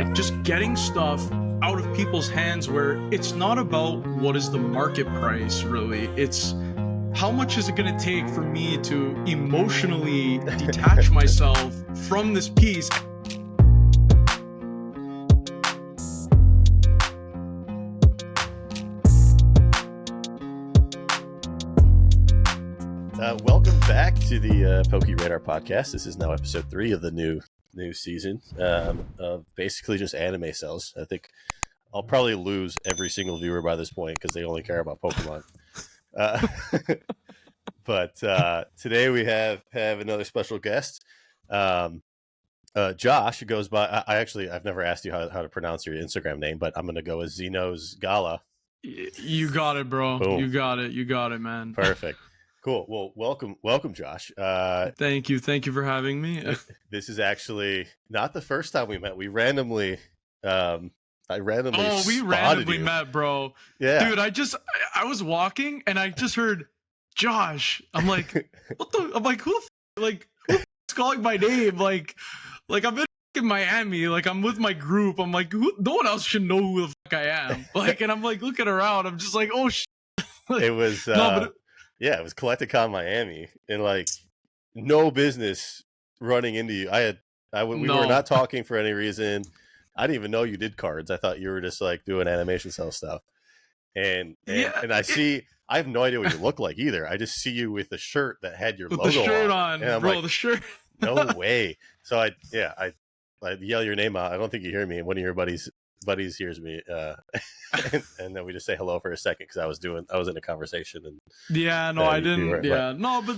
like just getting stuff out of people's hands where it's not about what is the market price, really. It's how much is it going to take for me to emotionally detach myself from this piece. Welcome back to the PokeRadar Podcast. This is now episode 3 of the new season of basically just anime Cels. I think I'll probably lose every single viewer by this point because they only care about Pokemon. But today we have another special guest, Josh, who goes by. I've never asked you how to pronounce your Instagram name, but I'm going to go with XenosGalla. You got it, bro. Boom. You got it, man. Perfect. Cool. Well, welcome, Josh. Thank you for having me. This is actually not the first time we met. We randomly, we randomly met, bro. Yeah, dude. I was walking and I just heard Josh. I'm like, what the? I'm like, who's calling my name? Like I'm in Miami. Like I'm with my group. I'm like, no one else should know who the fuck I am. Like, and I'm like looking around. I'm just like, oh shit. It was. Yeah, it was Collecticon Miami, and like no business running into you. We were not talking for any reason. I didn't even know you did cards. I thought you were just like doing animation cell stuff. And I have no idea what you look like either. I just see you with the shirt that had your logo the shirt on, bro. Like, the shirt. No way. So I yell your name out. I don't think you hear me. And one of your buddies hears me, and then we just say hello for a second because I was in a conversation. And I didn't. But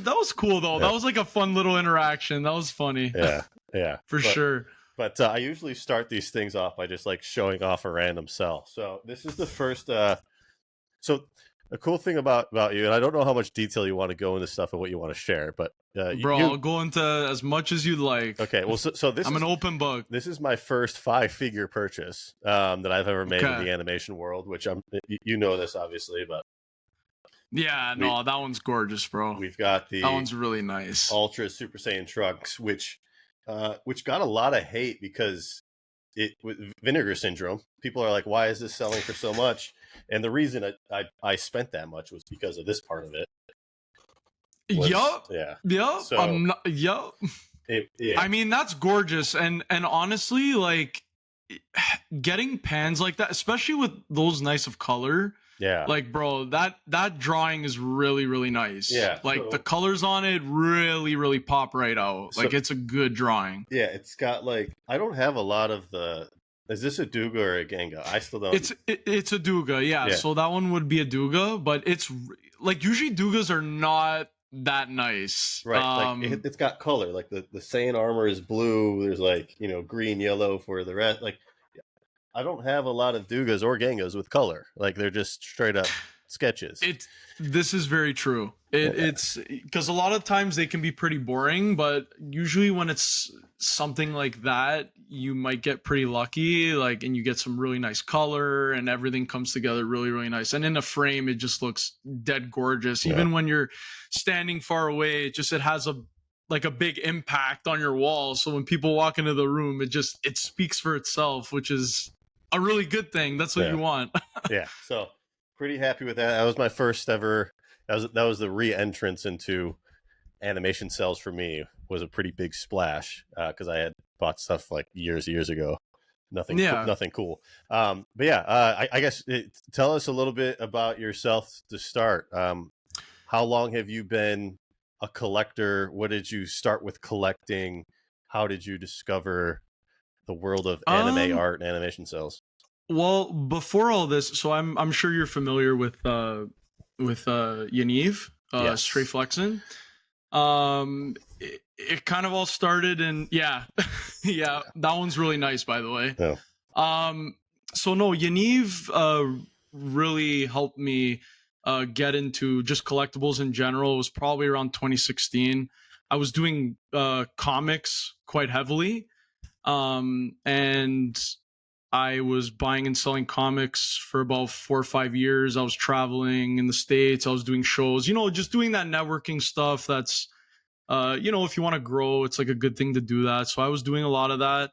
that was cool though. Yeah. That was like a fun little interaction. That was funny. Yeah, for sure. But I usually start these things off by just like showing off a random cell. So this is the first. So the cool thing about you, and I don't know how much detail you want to go into stuff and what you want to share, but I'll go into as much as you'd like. Okay, well, so this I'm an open book. This is my first 5-figure purchase that I've ever made in the animation world, which you know this obviously, but that one's gorgeous, bro. We've got that one's really nice. Ultra Super Saiyan Trunks, which got a lot of hate because with Vinegar Syndrome, people are like, why is this selling for so much? And the reason I spent that much was because of this part of it. Yup. Yeah. So, I mean, that's gorgeous. And honestly, like getting pans like that, especially with those nice of color. Yeah. Like, bro, that drawing is really, really nice. Yeah. Like the colors on it really, really pop right out. Like it's a good drawing. Yeah. It's got like, I don't have a lot of is this a Duga or a Genga? I still don't. It's a Duga. Yeah. So that one would be a Duga, but it's like usually Dugas are not that nice. Right. It's got color. Like the Saiyan armor is blue. There's like, green, yellow for the rest. Like I don't have a lot of Dugas or Gengas with color. Like they're just straight up sketches. This is very true. It's because a lot of times they can be pretty boring, but usually when it's something like that, you might get pretty lucky, and you get some really nice color and everything comes together really, really nice. And in a frame, it just looks dead gorgeous. Even when you're standing far away, it has a big impact on your wall. So when people walk into the room, it speaks for itself, which is a really good thing. That's what you want. Yeah. So pretty happy with that. That was my first ever. That was the re-entrance into animation Cels for me. Was a pretty big splash because I had bought stuff like years ago. Nothing cool. But I guess tell us a little bit about yourself to start. How long have you been a collector? What did you start with collecting? How did you discover the world of anime art and animation Cels? Well, before all this, so I'm sure you're familiar with Yaniv, yes. Stray Flexin. It kind of all started in that one's really nice, by the way. So no, Yaniv really helped me get into just collectibles in general. It was probably around 2016. I was doing comics quite heavily, and I was buying and selling comics for about 4 or 5 years. I was traveling in the States. I was doing shows, just doing that networking stuff. That's, if you want to grow, it's like a good thing to do that. So I was doing a lot of that.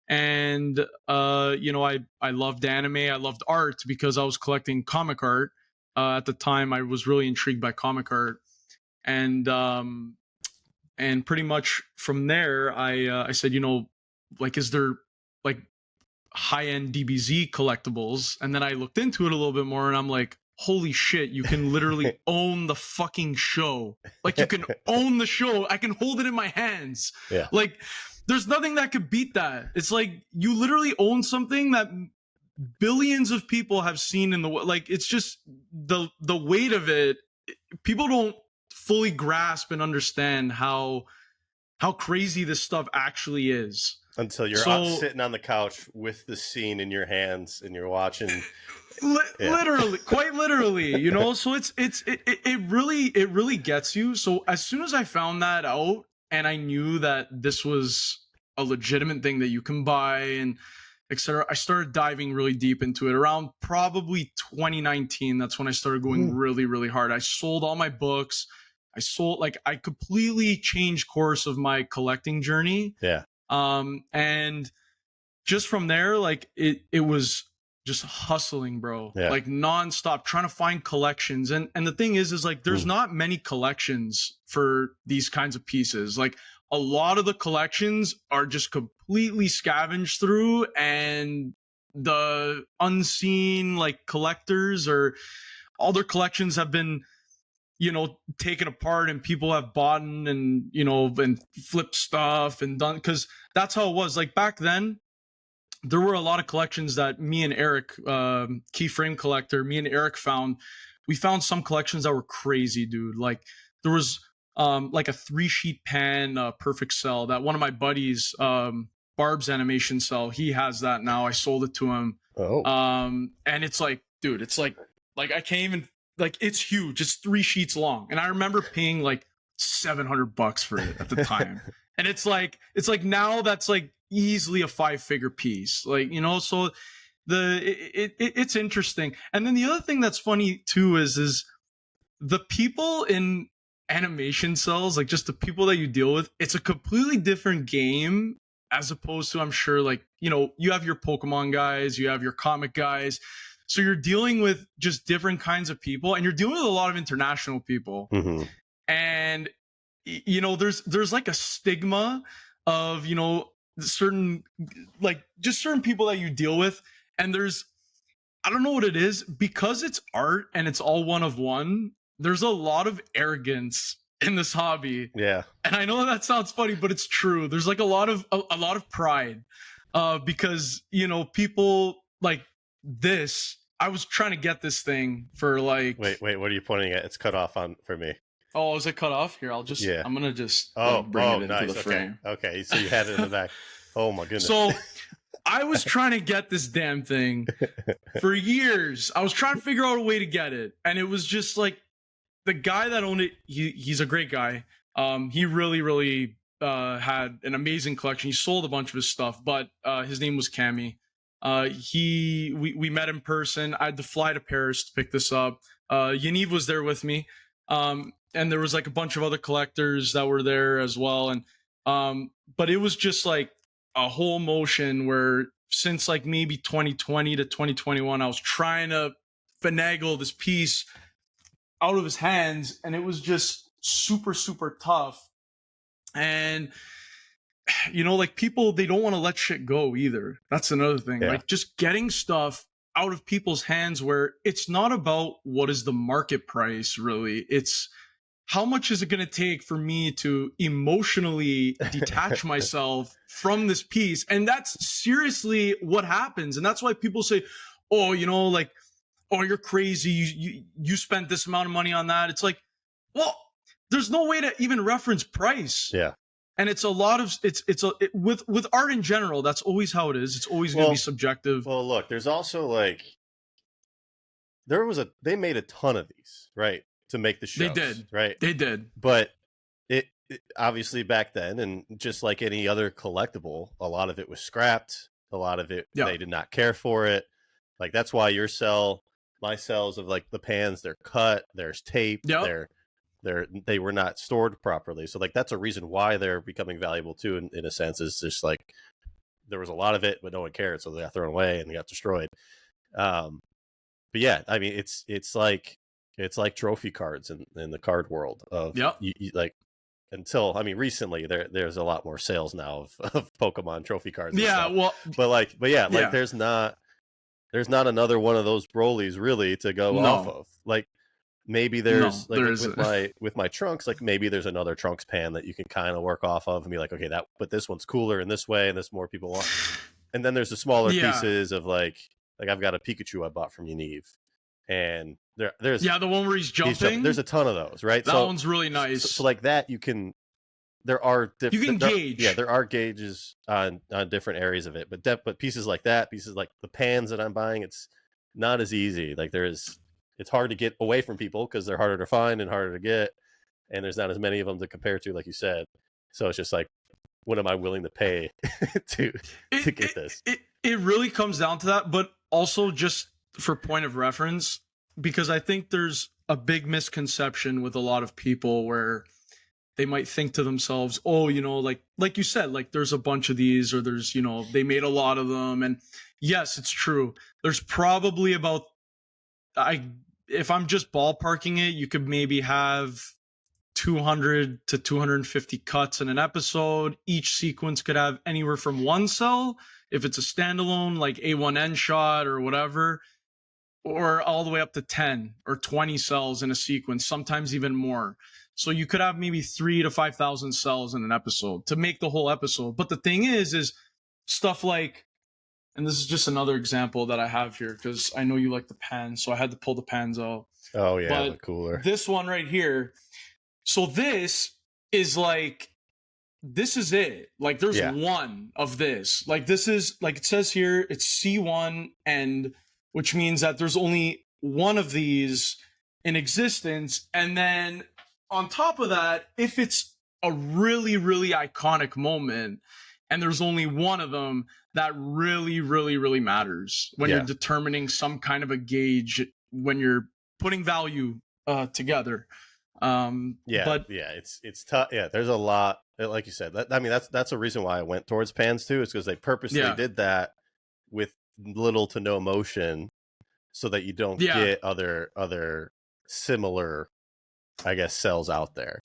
And you know, I loved anime, I loved art because I was collecting comic art. At the time I was really intrigued by comic art. And pretty much from there I said, you know, like, is there like high-end DBZ collectibles? And then I looked into it a little bit more and I'm like, holy shit, you can literally own the fucking show. Like, you can own the show. I can hold it in my hands. Yeah. Like, there's nothing that could beat that. It's like you literally own something that billions of people have seen in the, like, it's just the weight of it. People don't fully grasp and understand how crazy this stuff actually is until you're out sitting on the couch with the scene in your hands and you're watching. Literally, quite literally, you know. So it really gets you. So as soon as I found that out and I knew that this was a legitimate thing that you can buy and etc., I started diving really deep into it. Around probably 2019, that's when I started going really, really hard. I sold all my books. I completely changed course of my collecting journey. Yeah. And just from there, like it was just hustling, bro. Yeah. Like nonstop trying to find collections. And the thing is like there's not many collections for these kinds of pieces. Like a lot of the collections are just completely scavenged through, and the unseen like collectors or all their collections have been, you know, taken apart and people have bought and, you know, and flipped stuff and done, because that's how it was. Like back then, there were a lot of collections that me and Eric, keyframe collector, me and Eric found. We found some collections that were crazy, dude. Like there was like a 3-sheet pan perfect cell that one of my buddies, Barb's animation cell, he has that now. I sold it to him. And it's like, dude, it's like I can't even, like, it's huge. It's 3 sheets long. And I remember paying like $700 for it at the time. And it's like now that's like easily a 5-figure piece, like, you know. So it's interesting. And then the other thing that's funny too is the people in animation cells, like just the people that you deal with, it's a completely different game as opposed to, I'm sure, like, you know, you have your Pokemon guys, you have your comic guys, so you're dealing with just different kinds of people, and you're dealing with a lot of international people. And you know, there's like a stigma of, you know, certain, like just certain people that you deal with, and there's, I don't know what it is, because it's art and it's all one of one, there's a lot of arrogance in this hobby. Yeah. And I know that sounds funny, but it's true. There's like a lot of pride, because, you know, people like this. I was trying to get this thing for like, wait, what are you pointing at? It's cut off on for me. Oh, is it cut off? Here, I'll just, yeah. I'm gonna just bring it into nice. the frame. Okay, so you had it in the back. Oh my goodness. So I was trying to get this damn thing for years. I was trying to figure out a way to get it, and it was just like, the guy that owned it, he's a great guy. He really had an amazing collection. He sold a bunch of his stuff, but his name was Cammy. We met in person. I had to fly to Paris to pick this up. Yaniv was there with me. And there was like a bunch of other collectors that were there as well. And but it was just like a whole motion where since like maybe 2020 to 2021, I was trying to finagle this piece out of his hands, and it was just super tough. And you know, like people, they don't want to let shit go either. That's another thing. Yeah. Like just getting stuff out of people's hands where it's not about what is the market price, really. It's how much is it going to take for me to emotionally detach myself from this piece? And that's seriously what happens. And that's why people say, oh, you know, like, oh, you're crazy. You spent this amount of money on that. It's like, well, there's no way to even reference price. Yeah. And it's a lot of, with art in general, that's always how it is. It's always going to be subjective. Well, look, there's also like, they made a ton of these, right? To make the shows. They did. Right? They did. But it obviously back then, and just like any other collectible, a lot of it was scrapped. A lot of it, they did not care for it. Like, that's why your cell, my cells of like the pans, they're cut, there's tape, they were not stored properly. So like, that's a reason why they're becoming valuable too, in a sense, is just like, there was a lot of it, but no one cared, so they got thrown away and they got destroyed. But yeah, I mean, it's like trophy cards in the card world of you, like, until, I mean, recently there's a lot more sales now of Pokemon trophy cards. Yeah, well, but yeah, like there's not another one of those Broly's really to go off of. Like, maybe there's with my trunks, like maybe there's another trunks pan that you can kind of work off of and be like, okay, but this one's cooler in this way and this more people want. And then there's the smaller pieces of like I've got a Pikachu I bought from Yaniv, and there's the one where he's jumping. There's a ton of those, right? That one's really nice. So like that, there are different. You can gauge. Yeah, there are gauges on different areas of it, but pieces like that, pieces like the pans that I'm buying, it's not as easy. Like it's hard to get away from people because they're harder to find and harder to get, and there's not as many of them to compare to, like you said. So it's just like, what am I willing to pay to get this? It really comes down to that, but also just for point of reference, because I think there's a big misconception with a lot of people where they might think to themselves, oh, like you said, like there's a bunch of these, or there's, they made a lot of them. And yes, it's true. There's probably about, if I'm just ballparking it, you could maybe have 200 to 250 cuts in an episode. Each sequence could have anywhere from one cell, if it's a standalone, like A1N shot or whatever, or all the way up to 10 or 20 cells in a sequence, sometimes even more. So you could have maybe 3,000 to 5,000 cells in an episode to make the whole episode. But the thing is stuff like, and this is just another example that I have here because I know you like the pans, so I had to pull the pans out. Oh yeah, the cooler. This one right here. So this is it. Like there's one of this. Like this is, like it says here, it's C1 end, which means that there's only one of these in existence. And then on top of that, if it's a really, really iconic moment and there's only one of them, that really, really, really matters when you're determining some kind of a gauge, when you're putting value together. It's tough. Yeah, there's a lot, like you said. That's a reason why I went towards pans too, is because they purposely did that with little to no motion, so that you don't get other similar, I guess, cells out there.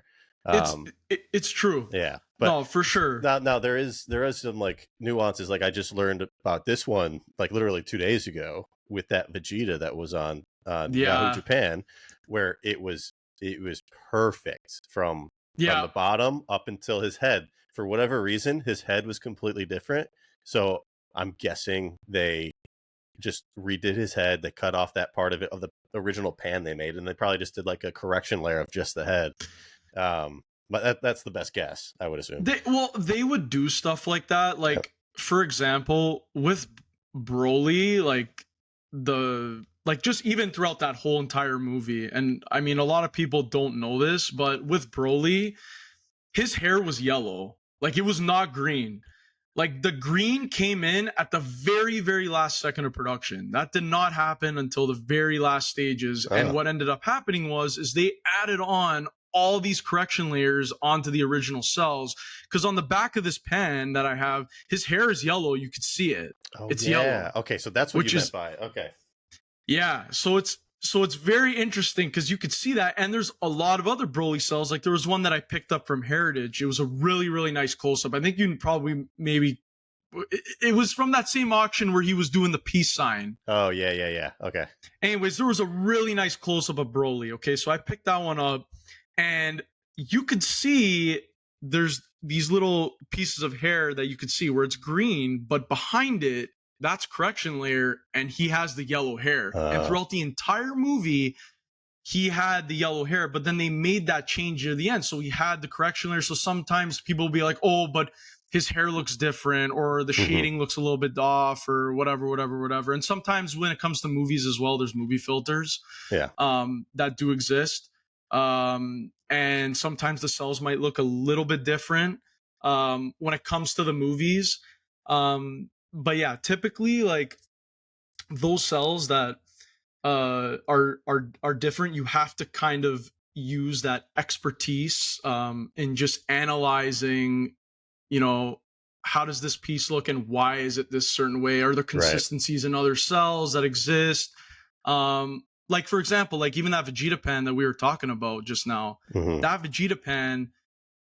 It's true. Yeah, but no, for sure. Now there is some like nuances. Like I just learned about this one like literally 2 days ago with that Vegeta that was on Yahoo Japan, where it was perfect from the bottom up until his head. For whatever reason, his head was completely different. So I'm guessing they just redid his head. They cut off that part of it, of the original pan they made, and they probably just did like a correction layer of just the head. But that's the best guess, I would assume. They would do stuff like that. Like, for example, with Broly, like just even throughout that whole entire movie, and I mean, a lot of people don't know this, but with Broly, his hair was yellow. Like, it was not green. Like, the green came in at the very, very last second of production. That did not happen until the very last stages. And what ended up happening is they added on all these correction layers onto the original cells, because on the back of this pen that I have, his hair is yellow. You could see it. It's yellow. Okay, so that's what you meant by it. Okay. Yeah, so it's very interesting because you could see that, and there's a lot of other Broly cells. Like there was one that I picked up from Heritage. It was a really, really nice close-up. I think you can probably it was from that same auction where he was doing the peace sign. Oh, yeah. Okay. Anyways, there was a really nice close-up of Broly. Okay, so I picked that one up, and you could see there's these little pieces of hair that you could see where it's green, but behind it, that's correction layer, and he has the yellow hair. And throughout the entire movie, he had the yellow hair, but then they made that change at the end. So he had the correction layer. So sometimes people will be like, oh, but his hair looks different, or the shading looks a little bit off, or whatever. And sometimes when it comes to movies as well, there's movie filters that do exist. And sometimes the cells might look a little bit different when it comes to the movies. But yeah, typically, like those cells that are different, you have to kind of use that expertise in just analyzing, how does this piece look and why is it this certain way? Are there consistencies in other cells that exist? Like, for example, like even that Vegeta pen that we were talking about just now, that Vegeta pen,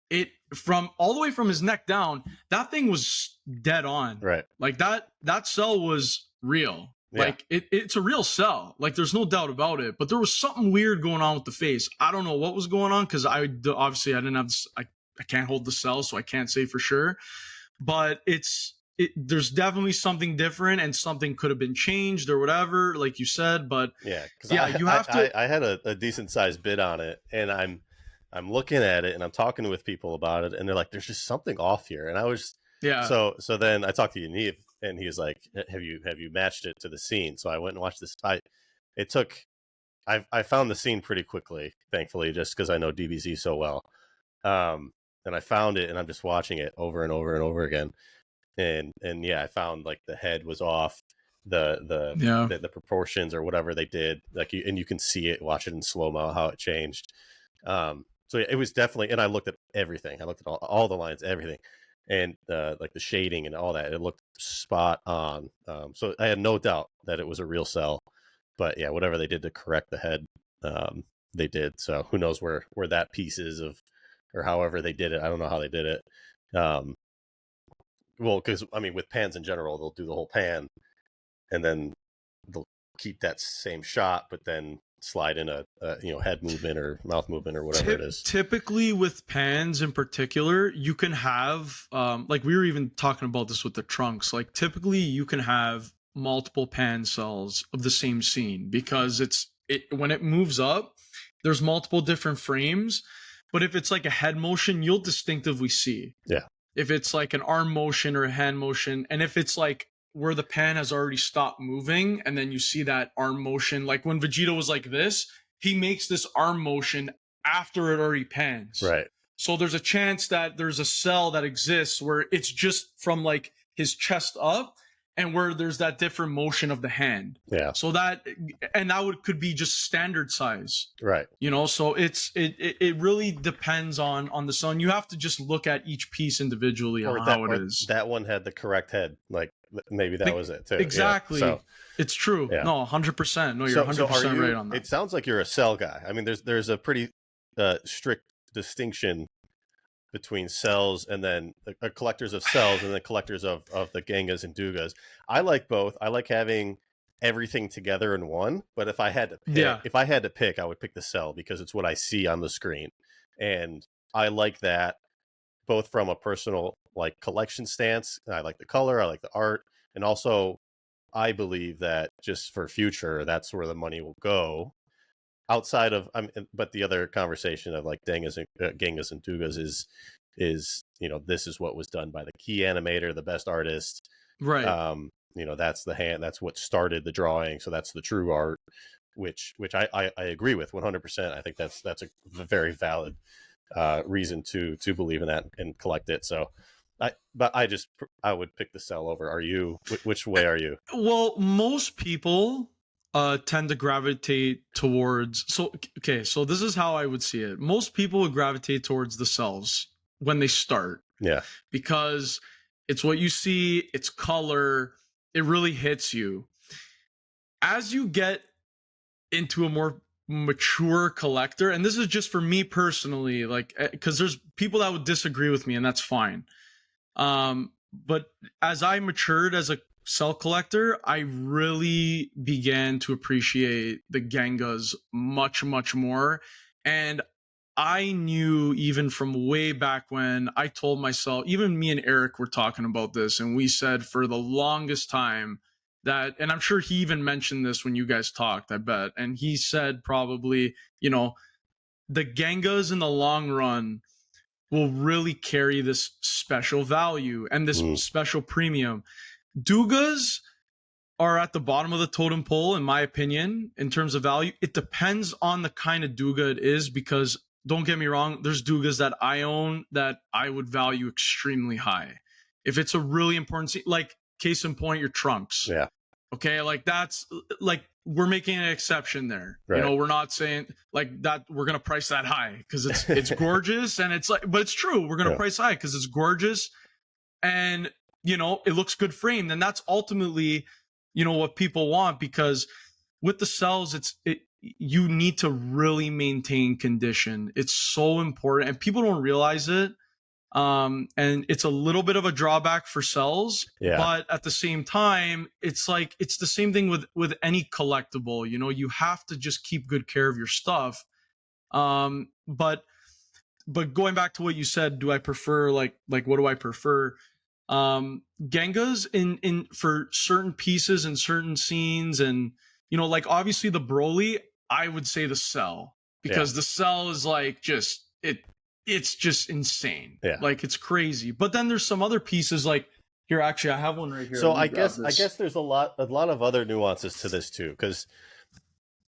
it from all the way from his neck down, that thing was dead on. Right. Like that cell was real. Yeah. Like it's a real cell. Like there's no doubt about it. But there was something weird going on with the face. I don't know what was going on because obviously I didn't have I can't hold the cell, so I can't say for sure. But there's definitely something different, and something could have been changed or whatever, like you said. But you have to. I had a decent sized bid on it, and I'm looking at it and I'm talking with people about it, and they're like, "There's just something off here." And I was So then I talked to Yaniv, and he was like, "Have you matched it to the scene?" So I went and watched this. I found the scene pretty quickly, thankfully, just because I know DBZ so well. And I found it, and I'm just watching it over and over and over again. And I found like the head was off, the proportions or whatever they did, like you can see it, watch it in slow-mo how it changed. So it was definitely, and I looked at everything. I looked at all the lines, everything, and like the shading and all that. It looked spot on. So I had no doubt that it was a real cell. But yeah, whatever they did to correct the head, they did. So who knows where that piece is or however they did it. I don't know how they did it. Well, because I mean, with pans in general, they'll do the whole pan, and then they'll keep that same shot, but then slide in a head movement or mouth movement or whatever it is. Typically, with pans in particular, you can have like we were even talking about this with the trunks. Like typically, you can have multiple pan cells of the same scene because when it moves up, there's multiple different frames. But if it's like a head motion, you'll distinctively see. Yeah. If it's like an arm motion or a hand motion, and if it's like where the pan has already stopped moving, and then you see that arm motion, like when Vegeta was like this, he makes this arm motion after it already pans. Right. So there's a chance that there's a cell that exists where it's just from like his chest up, and where there's that different motion of the hand. Yeah. So could be just standard size. Right. So it really depends on the cell. And you have to just look at each piece individually on how it is. That one had the correct head. Like maybe that was it too. Exactly. Yeah. So, it's true. Yeah. No, 100%. No, you're 100% right on that. It sounds like you're a cell guy. I mean, there's a pretty strict distinction between cells and then collectors of cells and then collectors of the Gengas and Dugas. I like both. I like having everything together in one, but if I had to pick, I would pick the cell because it's what I see on the screen. And I like that both from a personal like collection stance. I like the color, I like the art, and also I believe that just for future, that's where the money will go. Outside of, but the other conversation of like Gengas and Dugas is this is what was done by the key animator, the best artist, right? That's the hand, that's what started the drawing, so that's the true art, which I agree with 100%. I think that's a very valid reason to believe in that and collect it. So I would pick the cell over. Are you? Which way are you? Well, most people tend to gravitate towards. So this is how I would see it. Most people would gravitate towards the cells when they start. Yeah. Because it's what you see, it's color, it really hits you. As you get into a more mature collector, and this is just for me personally, like, because there's people that would disagree with me, and that's fine. But as I matured as a cell collector, I really began to appreciate the Gengas much, much more. And I knew even from way back when, I told myself, even me and Eric were talking about this, and we said for the longest time that, and I'm sure he even mentioned this when you guys talked, I bet, and he said probably, the Gengas in the long run will really carry this special value and this special premium. Dugas are at the bottom of the totem pole, in my opinion, in terms of value. It depends on the kind of Duga it is, because don't get me wrong, there's Dugas that I own that I would value extremely high. If it's a really important scene, like case in point, your trunks. Yeah. Okay, like that's like we're making an exception there. Right. We're not saying like that we're gonna price that high because it's gorgeous and it's like, but it's true. We're gonna price high because it's gorgeous. and it looks good framed, and that's ultimately what people want, because with the cells, you need to really maintain condition. It's so important, and people don't realize it. And it's a little bit of a drawback for Cels, but at the same time, it's the same thing with any collectible. You have to just keep good care of your stuff. But going back to what you said, do I prefer like what do I prefer? Gengas in for certain pieces and certain scenes, and like obviously the Broly, I would say the Cell, because the Cell is like just it's just insane. Like it's crazy. But then there's some other pieces like here, actually I have one right here. So I guess there's a lot of other nuances to this too, because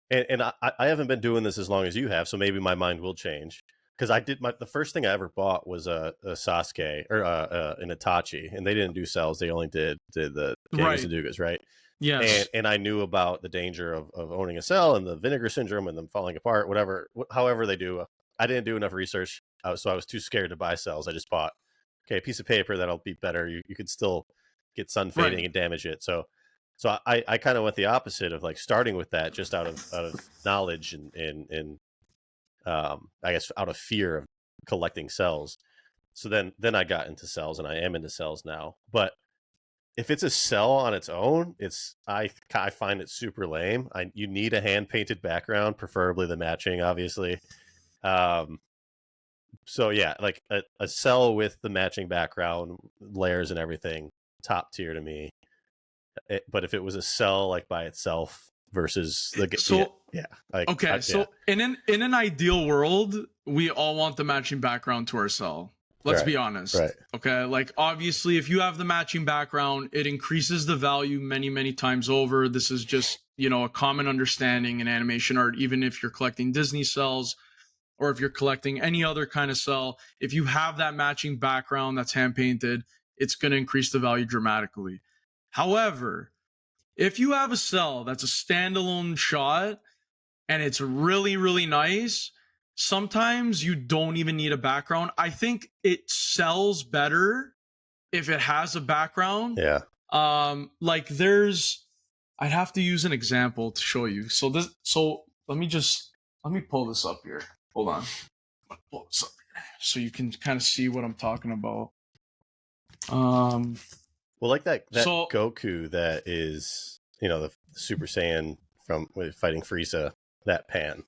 and I haven't been doing this as long as you have, so maybe my mind will change. Because the first thing I ever bought was a Sasuke or an Itachi, and they didn't do Cels; they only did the Gengas and Dugas, right? Yes. And I knew about the danger of owning a Cell and the vinegar syndrome and them falling apart, however they do. I didn't do enough research, so I was too scared to buy Cels. I just bought a piece of paper that'll be better. You could still get sun fading and damage it. So I kind of went the opposite of like starting with that just out of knowledge and I guess out of fear of collecting Cels. So then I got into Cels, and I am into Cels now. But if it's a Cell on its own, I find it super lame. You need a hand painted background, preferably the matching, obviously. So yeah, like a Cell with the matching background, layers and everything, top tier to me. But if it was a Cell like by itself versus the in an ideal world, we all want the matching background to our Cell. Let's be honest. Right. Okay. Like obviously if you have the matching background, it increases the value many, many times over. This is just, a common understanding in animation art, even if you're collecting Disney Cels or if you're collecting any other kind of Cell, if you have that matching background that's hand painted, it's going to increase the value dramatically. However, if you have a Cell that's a standalone shot and it's really, really nice, sometimes you don't even need a background. I think it sells better if it has a background. Yeah. I'd have to use an example to show you. So let me pull this up here. Hold on. I'll pull this up here so you can kind of see what I'm talking about. Well, like that Goku that is, the Super Saiyan from fighting Frieza, that pan.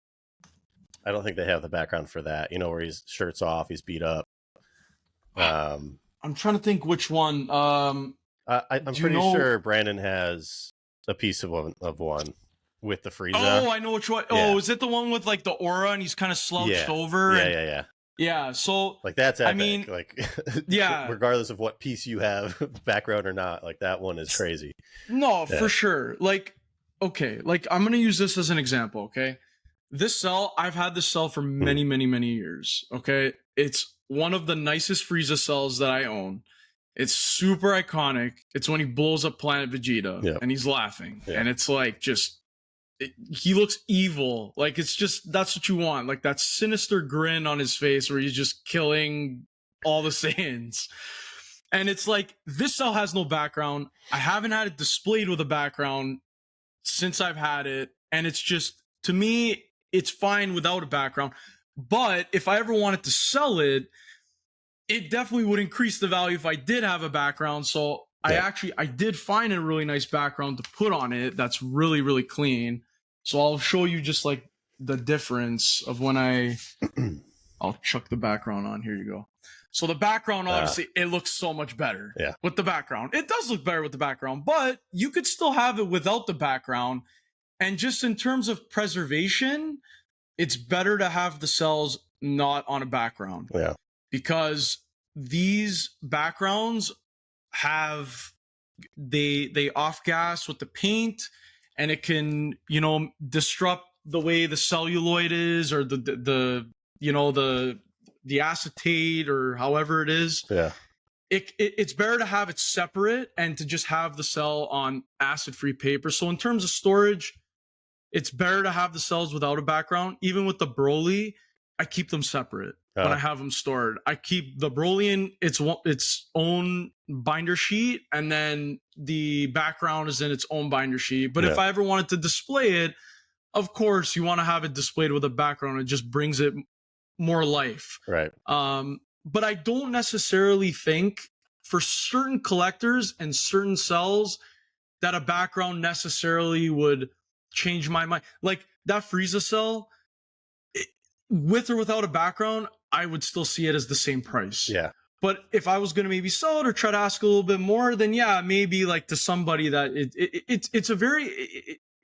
I don't think they have the background for that. Where his shirt's off, he's beat up. I'm trying to think which one. I'm pretty sure Brandon has a piece of one with the Frieza. Oh, I know which one. Yeah. Oh, is it the one with like the aura and he's kind of slouched over? Yeah. Yeah, so like that's epic. I mean, like yeah, regardless of what piece you have, background or not, like that one is crazy. No, for sure. Like, okay, like I'm gonna use this as an example. Okay, this Cell, I've had this Cell for many, many years. Okay, it's one of the nicest Frieza Cells that I own. It's super iconic. It's when he blows up Planet Vegeta and he's laughing, and it's like he looks evil. Like it's just, that's what you want. Like that sinister grin on his face where he's just killing all the Saiyans. And it's like, this Cell has no background. I haven't had it displayed with a background since I've had it. And it's just, to me, it's fine without a background. But if I ever wanted to sell it, it definitely would increase the value if I did have a background. So I did find a really nice background to put on it that's really, really clean. So I'll show you just like the difference of when I'll chuck the background on. Here you go. So the background, obviously, it looks so much better with the background. It does look better with the background, but you could still have it without the background. And just in terms of preservation, it's better to have the cells not on a background. Yeah. Because these backgrounds they off gas with the paint, and it can, disrupt the way the celluloid is, or the acetate, or however it is. Yeah. It's better to have it separate and to just have the Cell on acid-free paper. So in terms of storage, it's better to have the cells without a background. Even with the Broly, I keep them separate. when I have them stored. I keep the Broly in its own binder sheet, and then the background is in its own binder sheet. But if I ever wanted to display it, of course, you want to have it displayed with a background. It just brings it more life. Right. But I don't necessarily think for certain collectors and certain cells that a background necessarily would change my mind. Like that Frieza cell, with or without a background, I would still see it as the same price. Yeah. But if I was going to maybe sell it or try to ask a little bit more, then yeah, maybe like to somebody that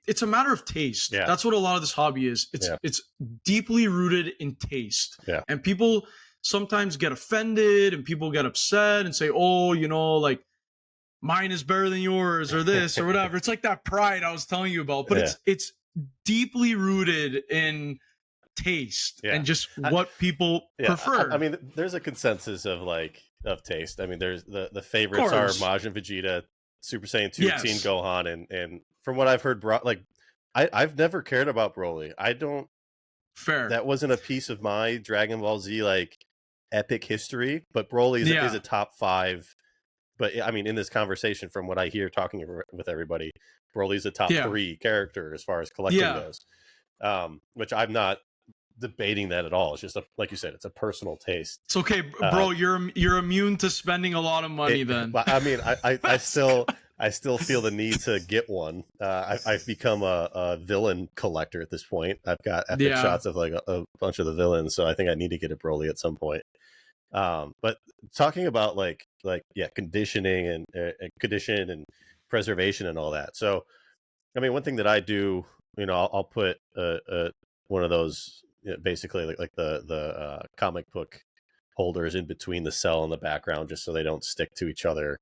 it's a matter of taste. Yeah. That's what a lot of this hobby is. It's deeply rooted in taste. Yeah. And people sometimes get offended and people get upset and say, oh, like mine is better than yours or this or whatever. It's like that pride I was telling you about, but it's deeply rooted in taste and just what people prefer. I mean, there's a consensus of taste. I mean, there's the favorites are Majin Vegeta, Super Saiyan 2, Teen Gohan, and from what I've heard, I've never cared about Broly. I don't. Fair. That wasn't a piece of my Dragon Ball Z epic history, but Broly is a top 5. But I mean, in this conversation, from what I hear talking with everybody, Broly's a top 3 character as far as collecting goes. Which I'm not debating that at all. It's just like you said, it's a personal taste. It's okay, bro. You're immune to spending a lot of money. Then I mean, I still feel the need to get one. I've become a villain collector at this point. I've got epic shots of a bunch of the villains, so I think I need to get a Broly at some point. But talking about conditioning and condition and preservation and all that. So, I mean, one thing that I do, I'll put one of those basically like the comic book holders in between the cell and the background, just so they don't stick to each other.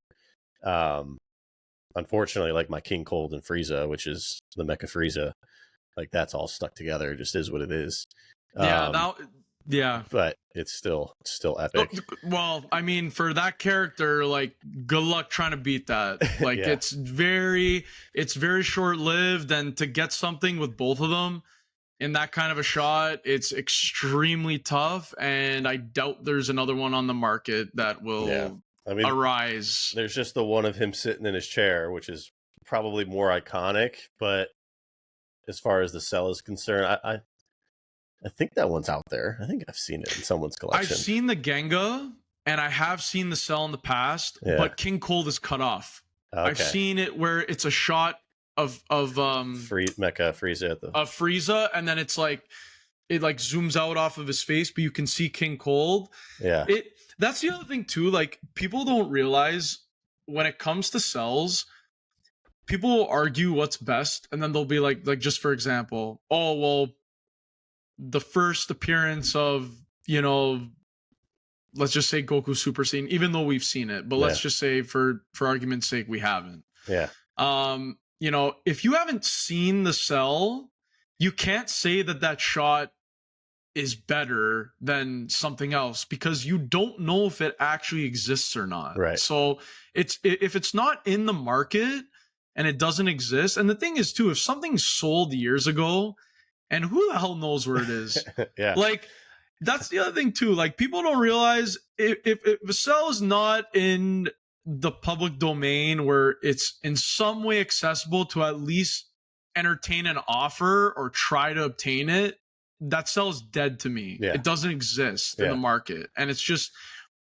Unfortunately, like my King Cold and Frieza, which is the Mecha Frieza, that's all stuck together. It just is what it is. But it's still epic. Well, I mean, for that character, good luck trying to beat that. It's very short-lived, and to get something with both of them in that kind of a shot, it's extremely tough, and I doubt there's another one on the market that will arise. There's just the one of him sitting in his chair, which is probably more iconic, but as far as the cell is concerned, I think that one's out there. I think I've seen it in someone's collection. I've seen the Genga, and I have seen the cell in the past, but King Cold is cut off. Okay. I've seen it where it's a shot of Mecha Frieza of Frieza, and then it's it zooms out off of his face, but you can see King Cold. Yeah. That's the other thing too. People don't realize when it comes to cells, people will argue what's best, and then they'll be like just for example, oh well, the first appearance of, let's just say Goku Super Saiyan, even though we've seen it, but let's just say for argument's sake, we haven't. Yeah. If you haven't seen the cell, you can't say that shot is better than something else because you don't know if it actually exists or not. Right. So if it's not in the market and it doesn't exist, and the thing is too, if something's sold years ago, and who the hell knows where it is? That's the other thing too. People don't realize if a cell is not in the public domain where it's in some way accessible to at least entertain an offer or try to obtain it, that cell is dead to me. It doesn't exist in the market. And it's just,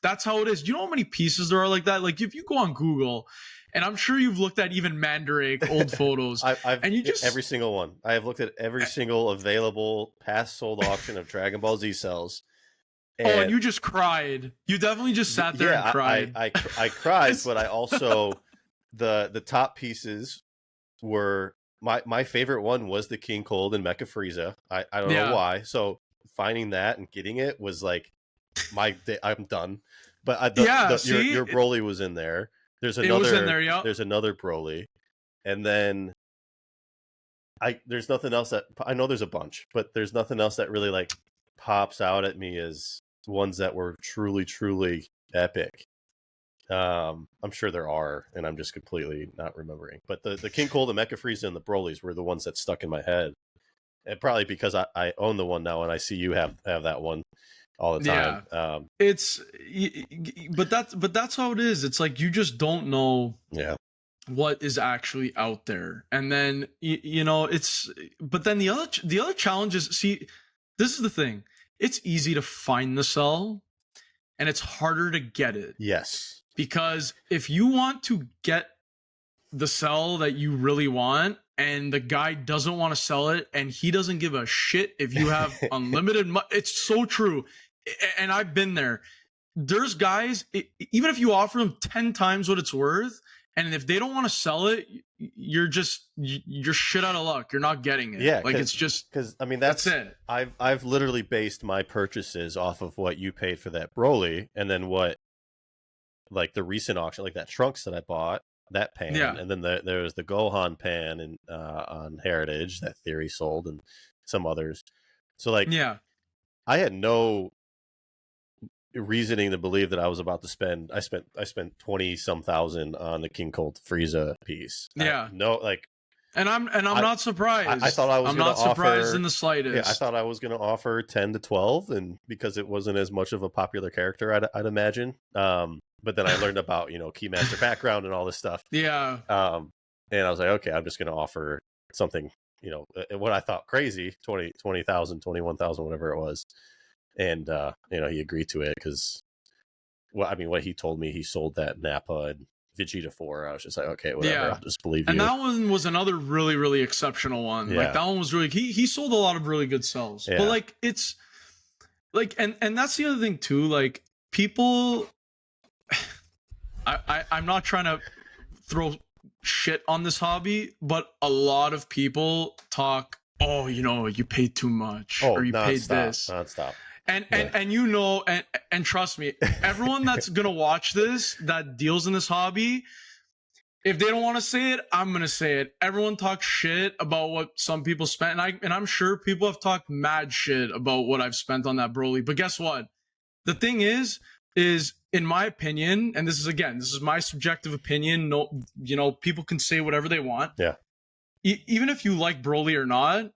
that's how it is. Do you know how many pieces there are like that? If you go on Google, and I'm sure you've looked at even Mandrake old photos. And you just every single one. I have looked at every single available past sold auction of Dragon Ball Z cells. And you just cried. You definitely just sat there and cried. I cried, but I also the top pieces were my favorite one was the King Cold and Mecha Frieza. I don't know why. So finding that and getting it was I'm done. But your Broly was in there. There's another Broly, and then there's nothing else that I know. There's a bunch, but there's nothing else that really pops out at me as ones that were truly epic. I'm sure there are, and I'm just completely not remembering. But the King Cold, the Mecha Frieza, and the Brolys were the ones that stuck in my head, and probably because I own the one now, and I see you have that one. all the time. But that's how it is. It's like you just don't know what is actually out there. And then but then the other challenge is, see, this is the thing. It's easy to find the cell and it's harder to get it. Yes. Because if you want to get the cell that you really want and the guy doesn't want to sell it and he doesn't give a shit if you have unlimited it's so true. And I've been there. There's guys, even if you offer them 10 times what it's worth, and if they don't want to sell it, you're shit out of luck. You're not getting it. Yeah, like it's just because I mean that's it. I've literally based my purchases off of what you paid for that Broly, and then what, like the recent auction, like that Trunks that I bought, that pan, and then there was the Gohan pan and on Heritage that Theory sold, and some others. So like, I had no reasoning to believe that I was about to spend. I spent 20-some thousand on the King Cold Frieza piece. No, like, and I'm not surprised. I thought I was. I'm not surprised in the slightest. Yeah, I thought I was going to offer 10 to 12, and because it wasn't as much of a popular character, I'd imagine. But then I learned about Keymaster background and all this stuff. Yeah. And I was like, okay, I'm just going to offer something. What I thought crazy, 20,000, 21,000, whatever it was. And he agreed to it because, what he told me, he sold that Nappa and Vegeta for. I was just like, okay, whatever, I'll just believe you. And that one was another really, really exceptional one. Like that one was really, he sold a lot of really good cells. But like it's like, and that's the other thing too. Like people, I'm not trying to throw shit on this hobby, but a lot of people talk, oh, you paid too much, or you paid this. Non-stop. And trust me, everyone that's gonna watch this that deals in this hobby, if they don't want to say it, I'm gonna say it. Everyone talks shit about what some people spent, and I'm sure people have talked mad shit about what I've spent on that Broly. But guess what? The thing is in my opinion, and this is my subjective opinion. No, people can say whatever they want. Yeah. Even if you like Broly or not,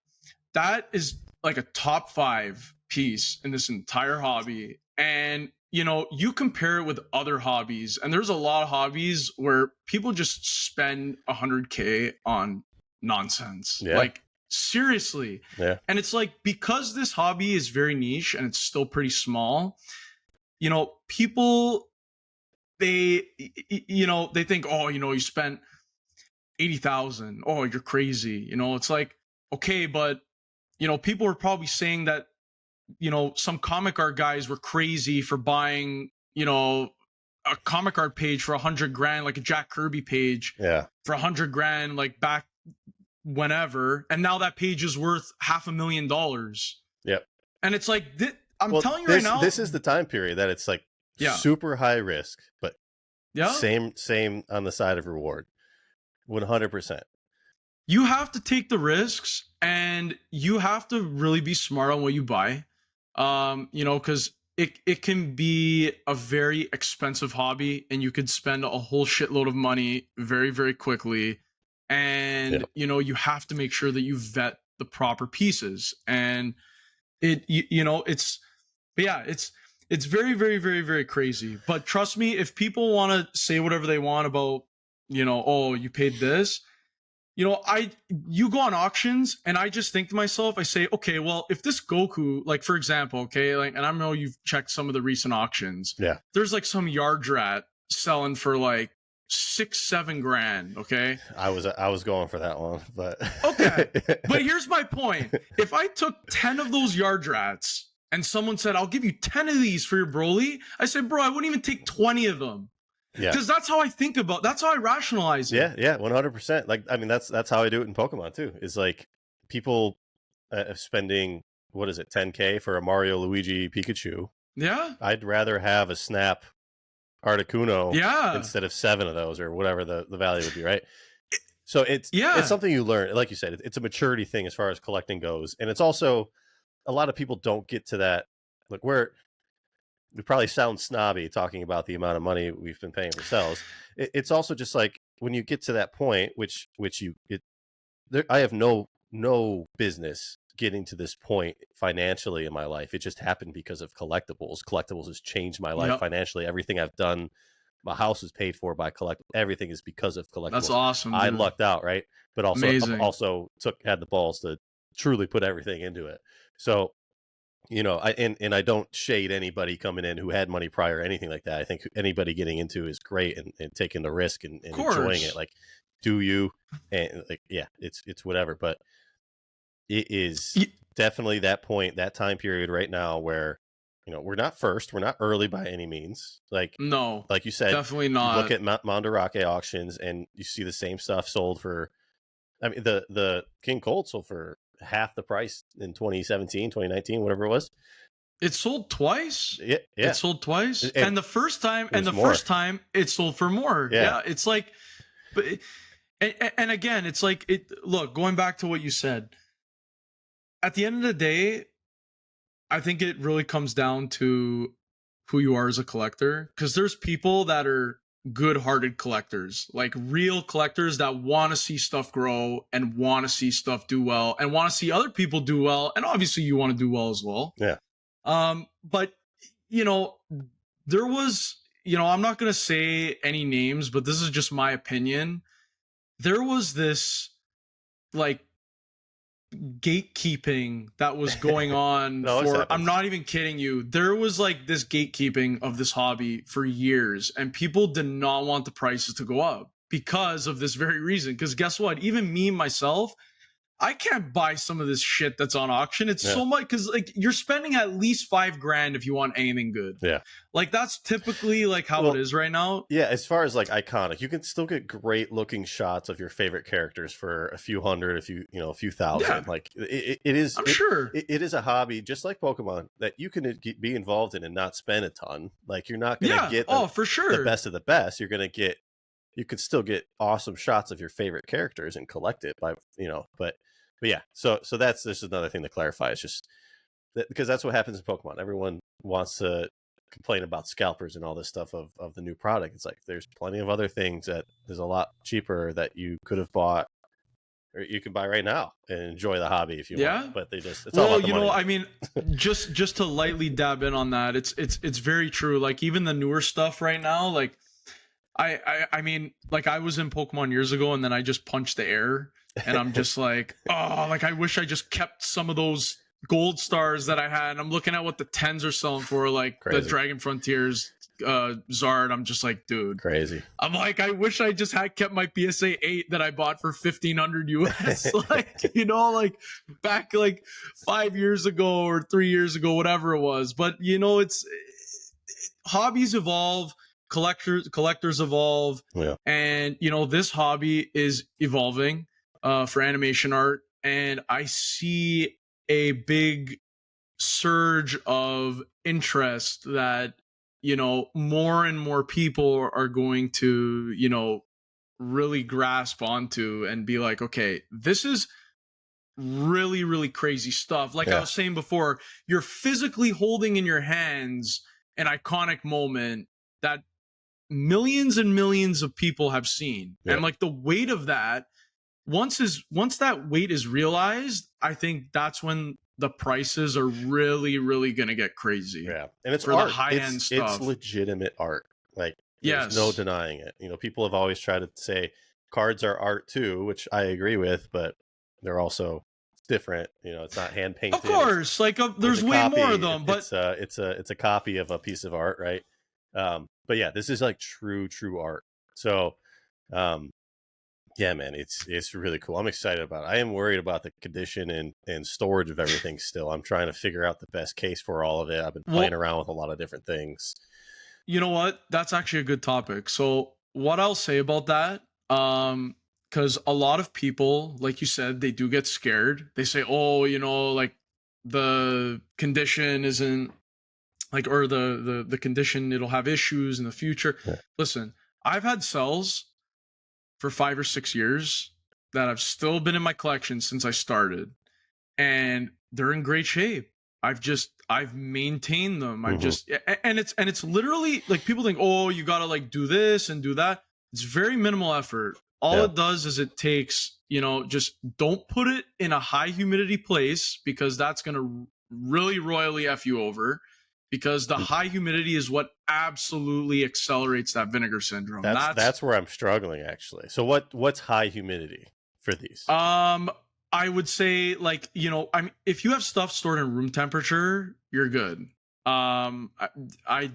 that is like a top 5 piece in this entire hobby. And you compare it with other hobbies, and there's a lot of hobbies where people just spend 100K on nonsense. Like seriously. And it's like, because this hobby is very niche and it's still pretty small, people, they think, oh, you spent 80,000, oh, you're crazy. It's like, okay, but people are probably saying that some comic art guys were crazy for buying, a comic art page for $100,000, like a Jack Kirby page, for $100,000, like back whenever, and now that page is worth $500,000. Yep. And it's like, I'm telling you right now, this is the time period that it's like super high risk, but same on the side of reward, 100%. You have to take the risks, and you have to really be smart on what you buy. Because it can be a very expensive hobby, and you could spend a whole shitload of money very, very quickly. And, you have to make sure that you vet the proper pieces. And it's very, very, very, very crazy. But trust me, if people want to say whatever they want about, oh, you paid this, you go on auctions, and I just think to myself, I say, okay, well, if this Goku, like, for example, okay, like, and I know you've checked some of the recent auctions. Yeah. There's like some yard rat selling for like $6-7 grand. Okay. I was going for that one, but okay. But here's my point. If I took 10 of those yard rats and someone said, I'll give you 10 of these for your Broly, I said, bro, I wouldn't even take 20 of them. Yeah, because that's how I think about. That's how I rationalize it. Yeah, 100%. Like, I mean, that's how I do it in Pokemon too. Is like people spending, what is it, 10K for a Mario, Luigi, Pikachu. Yeah, I'd rather have a Snap Articuno instead of 7 of those, or whatever the value would be, right? So it's something you learn. Like you said, it's a maturity thing as far as collecting goes, and it's also, a lot of people don't get to that. Like, we probably sound snobby talking about the amount of money we've been paying for Cels. It's also just like, when you get to that point, I have no business getting to this point financially in my life. It just happened because of collectibles. Collectibles has changed my life financially. Everything I've done, my house is paid for by collectibles. Everything is because of collectibles. That's awesome, dude. I lucked out, right? But Amazing. also had the balls to truly put everything into it. So, you know, I don't shade anybody coming in who had money prior or anything like that. I think anybody getting into is great and taking the risk and enjoying it. Like, do you? And like, yeah, it's whatever. But it is definitely that point, that time period right now where, you know, we're not first, we're not early by any means. Like, no, like you said, definitely not. You look at Mandarake auctions and you see the same stuff sold for, I mean, the King Cold sold for half the price in 2017, 2019, whatever it was. It sold twice. Yeah. It sold twice. And the first time, it sold for more. Yeah. It's like, but, and again, it's like, look, going back to what you said, at the end of the day, I think it really comes down to who you are as a collector. Because there's people that are good-hearted collectors, like real collectors that want to see stuff grow and want to see stuff do well and want to see other people do well. And obviously you want to do well as well. Yeah. But, you know, there was, you know, I'm not going to say any names, but this is just my opinion. There was this, like, gatekeeping that was going on I'm not even kidding you. There was like this gatekeeping of this hobby for years, and people did not want the prices to go up because of this very reason. Because guess what? Even me, myself, I can't buy some of this shit that's on auction. It's so much, because like you're spending at least $5,000 if you want anything good. Yeah. Like that's typically like how it is right now. Yeah. As far as like iconic, you can still get great looking shots of your favorite characters for a few hundred, a few thousand. Yeah. Like it is, sure it is a hobby just like Pokemon that you can be involved in and not spend a ton. Like you're not going to get for sure the best of the best. You're going to you could still get awesome shots of your favorite characters and collect it by, you know, but yeah, so that's just another thing to clarify. It's just that, because that's what happens in Pokemon. Everyone wants to complain about scalpers and all this stuff of the new product. It's like there's plenty of other things that is a lot cheaper that you could have bought or you can buy right now and enjoy the hobby if you want. But it's all about the money. I mean, just to lightly dab in on that, it's very true. Like even the newer stuff right now, like I mean, like I was in Pokemon years ago and then I just punched the air. And I'm just like, oh, like I wish I just kept some of those gold stars that I had. And I'm looking at what the 10s are selling for, like the Dragon Frontiers Zard. I'm just like, dude, crazy. I'm like, I wish I just had kept my PSA 8 that I bought for 1,500 US. Like, you know, like back like 5 years ago or 3 years ago, whatever it was. But you know, hobbies evolve. Collectors evolve. Yeah. And you know, this hobby is evolving for animation art, and I see a big surge of interest that, you know, more and more people are going to, you know, really grasp onto and be like, okay, this is really, really crazy stuff. Like I was saying before, you're physically holding in your hands an iconic moment that millions and millions of people have seen. And like the weight of that, once that weight is realized, I think that's when the prices are really, really going to get crazy. Yeah. And it's for art. The high-end stuff. It's legitimate art. Like there's no denying it. You know, people have always tried to say cards are art too, which I agree with, but they're also different. You know, it's not hand painted. Of course. There's way more of them, but it's a copy of a piece of art, right? But yeah, this is like true art. So, yeah, man, it's really cool. I'm excited about it. I am worried about the condition and storage of everything still. I'm trying to figure out the best case for all of it. I've been playing around with a lot of different things. You know what? That's actually a good topic. So what I'll say about that, because a lot of people, like you said, they do get scared. They say, oh, you know, like the condition isn't like, or the condition, it'll have issues in the future. Yeah. Listen, I've had Cels for 5 or 6 years that have still been in my collection since I started, and they're in great shape. I've maintained them. I've just, and it's literally like people think, oh, you gotta like do this and do that. It's very minimal effort. All it does is it takes, just don't put it in a high humidity place, because that's going to really royally F you over, because the high humidity is what absolutely accelerates that vinegar syndrome. That's where I'm struggling, actually. So what's high humidity for these? I would say, like, if you have stuff stored in room temperature, you're good. I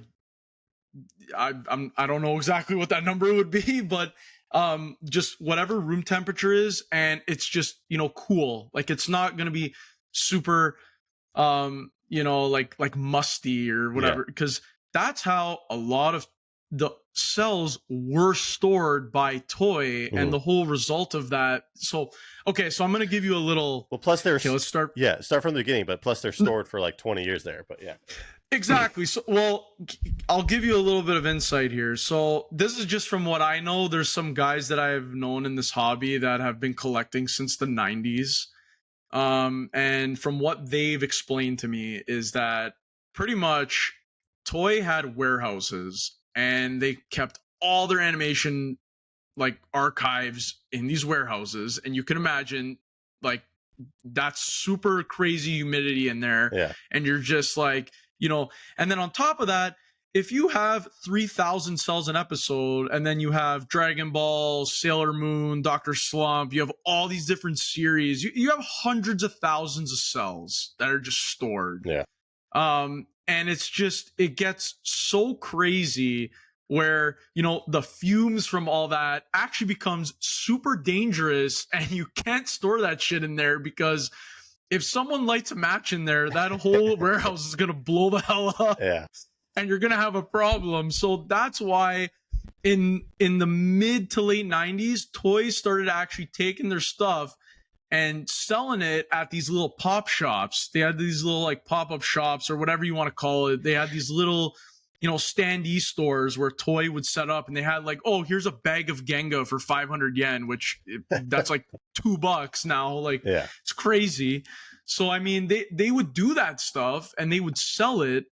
don't know exactly what that number would be, but just whatever room temperature is, and it's just, cool. Like, it's not going to be super like musty or whatever, because that's how a lot of the cells were stored by Toy, and the whole result of that. So I'm going to give you a little. Well, plus they're let's start. Yeah, start from the beginning, but plus they're stored for like 20 years there. But yeah, exactly. So, I'll give you a little bit of insight here. So this is just from what I know. There's some guys that I've known in this hobby that have been collecting since the 90s. And from what they've explained to me is that pretty much Toy had warehouses, and they kept all their animation like archives in these warehouses. And you can imagine, like, that's super crazy humidity in there. Yeah. And you're just like, and then on top of that, if you have 3,000 cells an episode, and then you have Dragon Ball, Sailor Moon, Dr. Slump, you have all these different series, you have hundreds of thousands of cells that are just stored. Yeah. And it gets so crazy where, the fumes from all that actually becomes super dangerous, and you can't store that shit in there, because if someone lights a match in there, that whole warehouse is going to blow the hell up. Yeah. And you're going to have a problem. So that's why in the mid to late 90s, Toys started actually taking their stuff and selling it at these little pop shops. They had these little like pop-up shops, or whatever you want to call it. They had these little, standee stores where Toy would set up, and they had like, oh, here's a bag of Genga for 500 yen, which that's like $2 now. Like, It's crazy. So, I mean, they would do that stuff, and they would sell it.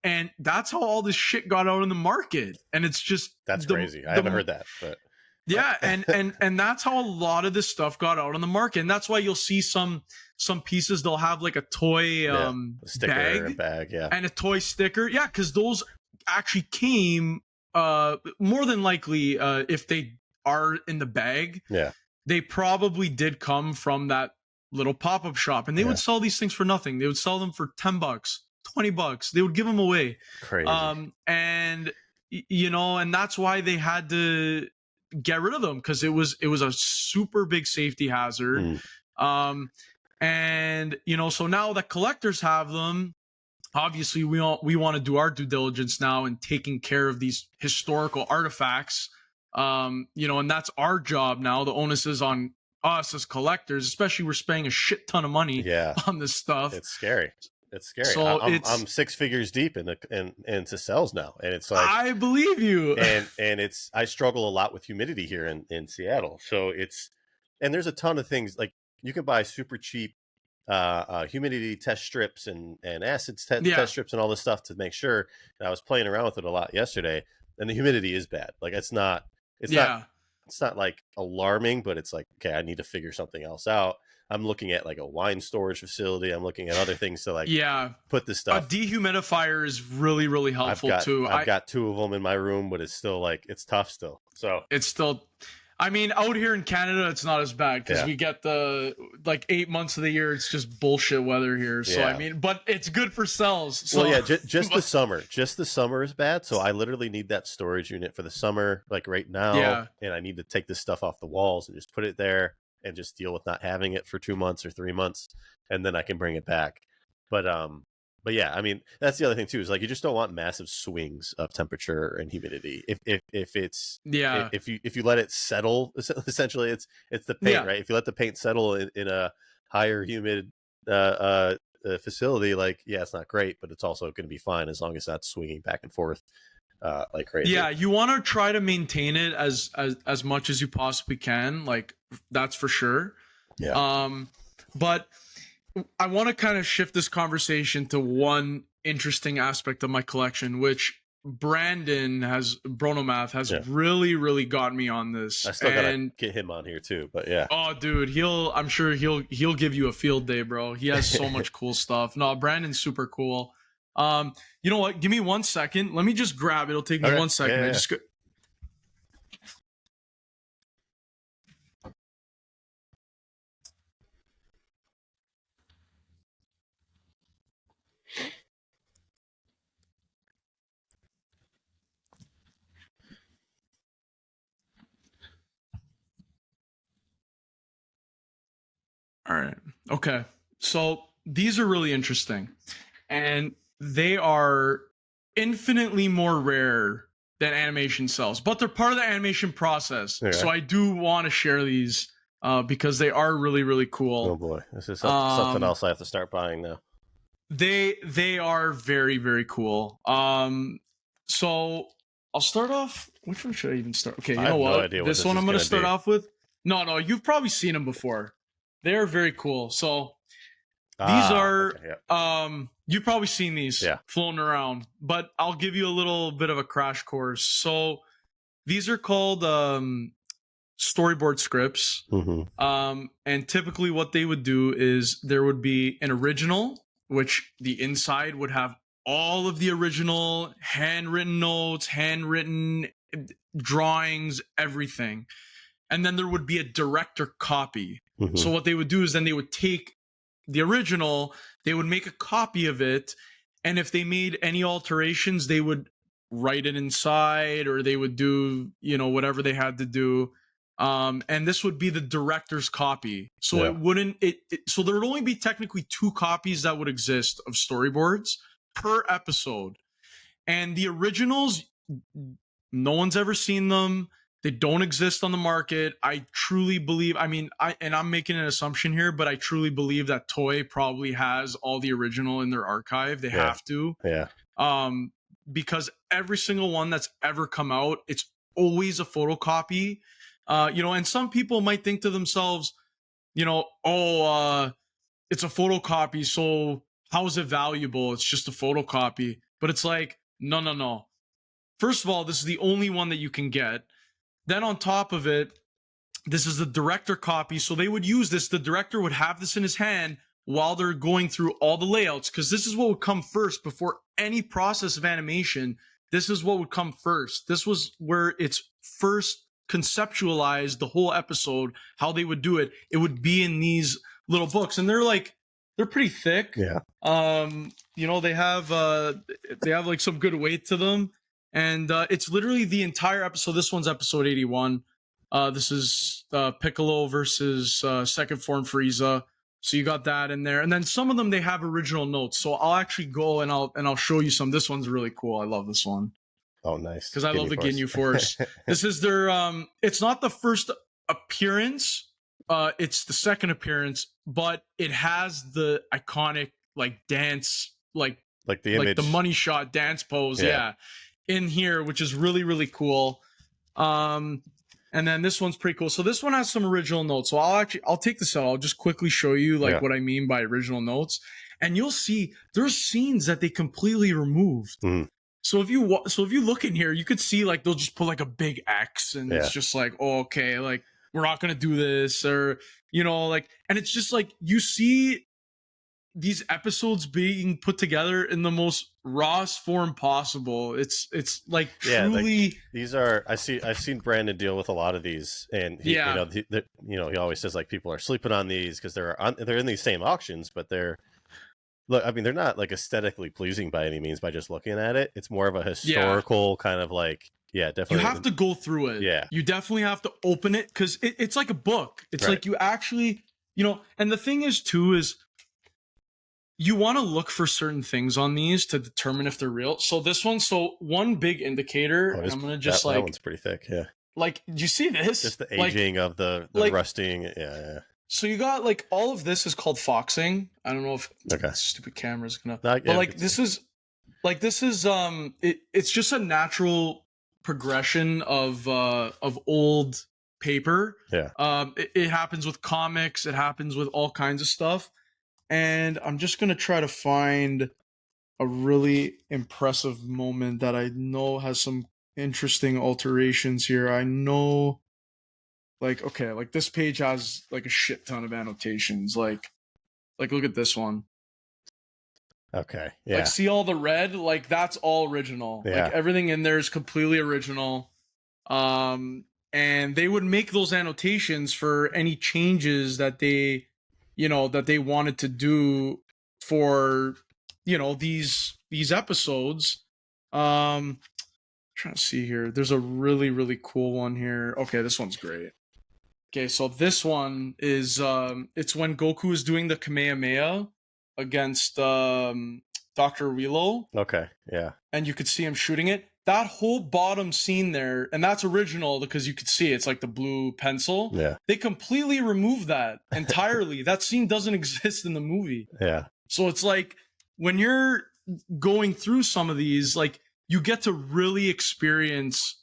And that's how all this shit got out in the market. And it's just crazy. I haven't heard that, but yeah, and that's how a lot of this stuff got out on the market. And that's why you'll see some pieces, they'll have like a toy a sticker bag, and a toy sticker. Yeah, because those actually came more than likely, if they are in the bag, they probably did come from that little pop-up shop, and they would sell these things for nothing. They would sell them for $10, $20. They would give them away. Crazy. And and that's why they had to get rid of them, because it was a super big safety hazard. And so now that collectors have them, obviously we want to do our due diligence now in taking care of these historical artifacts. And that's our job now. The onus is on us as collectors, especially we're spending a shit ton of money on this stuff. It's scary. So I'm 6 figures deep into Cels now, and it's like, I believe you. and I struggle a lot with humidity here in Seattle. So and there's a ton of things, like you can buy super cheap humidity test strips and acid test strips and all this stuff to make sure. And I was playing around with it a lot yesterday, and the humidity is bad. Like it's not like alarming, but it's like, okay, I need to figure something else out. I'm looking at like a wine storage facility. I'm looking at other things to like put this stuff. A dehumidifier is really, really helpful too. I've got 2 of them in my room, but it's still like, it's tough still. So it's still, I mean, out here in Canada, it's not as bad because we get the like 8 months of the year. It's just bullshit weather here. So I mean, but it's good for Cels. So. Well, just the summer. Just the summer is bad. So I literally need that storage unit for the summer, like right now. Yeah. And I need to take this stuff off the walls and just put it there and just deal with not having it for 2 months or 3 months, and then I can bring it back. But yeah, I mean, that's the other thing too, is like you just don't want massive swings of temperature and humidity. If it's if you let it settle, essentially it's the paint, right? If you let the paint settle in a higher humid facility, like it's not great, but it's also going to be fine as long as that's swinging back and forth like crazy. Yeah, you want to try to maintain it as much as you possibly can, like that's for sure. But I want to kind of shift this conversation to one interesting aspect of my collection, which Brandon has Bronomath has Yeah. really gotten me on this. I still gotta get him on here too, but yeah. Oh, dude, I'm sure he'll give you a field day, bro. He has so much cool stuff. No, Brandon's super cool. You know what? Give me 1 second. Let me just grab it. It'll take me 1 second. Yeah, I just All right. Okay. So these are really interesting, and they are infinitely more rare than animation cells, but they're part of the animation process. Yeah. So I do want to share these because they are really cool. Oh boy, this is something else I have to start buying now. They are very cool. So I'll start off. Which one should I even start? Okay, you know what? This one I'm going to start off with. No, you've probably seen them before. They're very cool. So these are you've probably seen these floating around, but I'll give you a little bit of a crash course. So these are called storyboard scripts. Mm-hmm. And typically what they would do is there would be an original, which the inside would have all of the original handwritten notes, handwritten drawings, everything. And then there would be a director copy. Mm-hmm. So what they would do is then they would take the original, they would make a copy of it, and if they made any alterations, they would write it inside, or they would do, whatever they had to do. And this would be the director's copy. So so there would only be technically 2 copies that would exist of storyboards per episode. And the originals, no one's ever seen them. They don't exist on the market. I truly believe, I'm making an assumption here, but I truly believe that Toei probably has all the original in their archive. They have to. Yeah. Because every single one that's ever come out, it's always a photocopy. And some people might think to themselves, it's a photocopy, so how is it valuable? It's just a photocopy. But it's like, no. First of all, this is the only one that you can get. Then on top of it, this is the director copy. So they would use this. The director would have this in his hand while they're going through all the layouts, because this is what would come first before any process of animation. This is what would come first. This was where it's first conceptualized, the whole episode, how they would do it. It would be in these little books, and they're pretty thick. Yeah. They have like some good weight to them. And it's literally the entire episode. This one's episode 81. This is Piccolo versus Second Form Frieza. So you got that in there. And then some of them, they have original notes. So I'll actually go and I'll show you some. This one's really cool. I love this one. Oh, nice. Because I love the Ginyu Force. This is their it's not the first appearance. It's the second appearance, but it has the iconic dance, the image, like the money shot dance pose. Yeah. In here, which is really cool. And then this one's pretty cool. So this one has some original notes. So I'll take this out. I'll just quickly show you what I mean by original notes, and you'll see there's scenes that they completely removed. Mm. So if you look in here, you could see they'll just put a big X, and it's just okay, we're not gonna do this, or and it's just you see these episodes being put together in the most rawest form possible. It's truly these are. I've seen Brandon deal with a lot of these, and he always says people are sleeping on these because they're in these same auctions, but they're not aesthetically pleasing by any means by just looking at it. It's more of a historical kind of definitely. You have to go through it. Yeah, you definitely have to open it because it's like a book. It's you actually and the thing is too is, you want to look for certain things on these to determine if they're real. So this one, one big indicator, I'm going to just that one's pretty thick. Yeah. Do you see this? Just the aging of the rusting. Yeah. So you got all of this is called foxing. I don't know if stupid camera's going to, this is it's just a natural progression of old paper. Yeah. It happens with comics. It happens with all kinds of stuff. And I'm just going to try to find a really impressive moment that I know has some interesting alterations here. I know, like, okay, like this page has like a shit ton of annotations. Like look at this one. Okay. Yeah. Like, see all the red? Like, that's all original. Yeah. Like, everything in there is completely original. And they would make those annotations for any changes that they, that they wanted to do for, these episodes. Trying to see here. There's a really, really cool one here. Okay, this one's great. Okay, so this one is it's when Goku is doing the Kamehameha against Dr. Wheelo. Okay, yeah. And you could see him shooting it. That whole bottom scene there, and that's original because you could see it's like the blue pencil. Yeah. They completely removed that entirely. That scene doesn't exist in the movie. Yeah. So it's like when you're going through some of these, like you get to really experience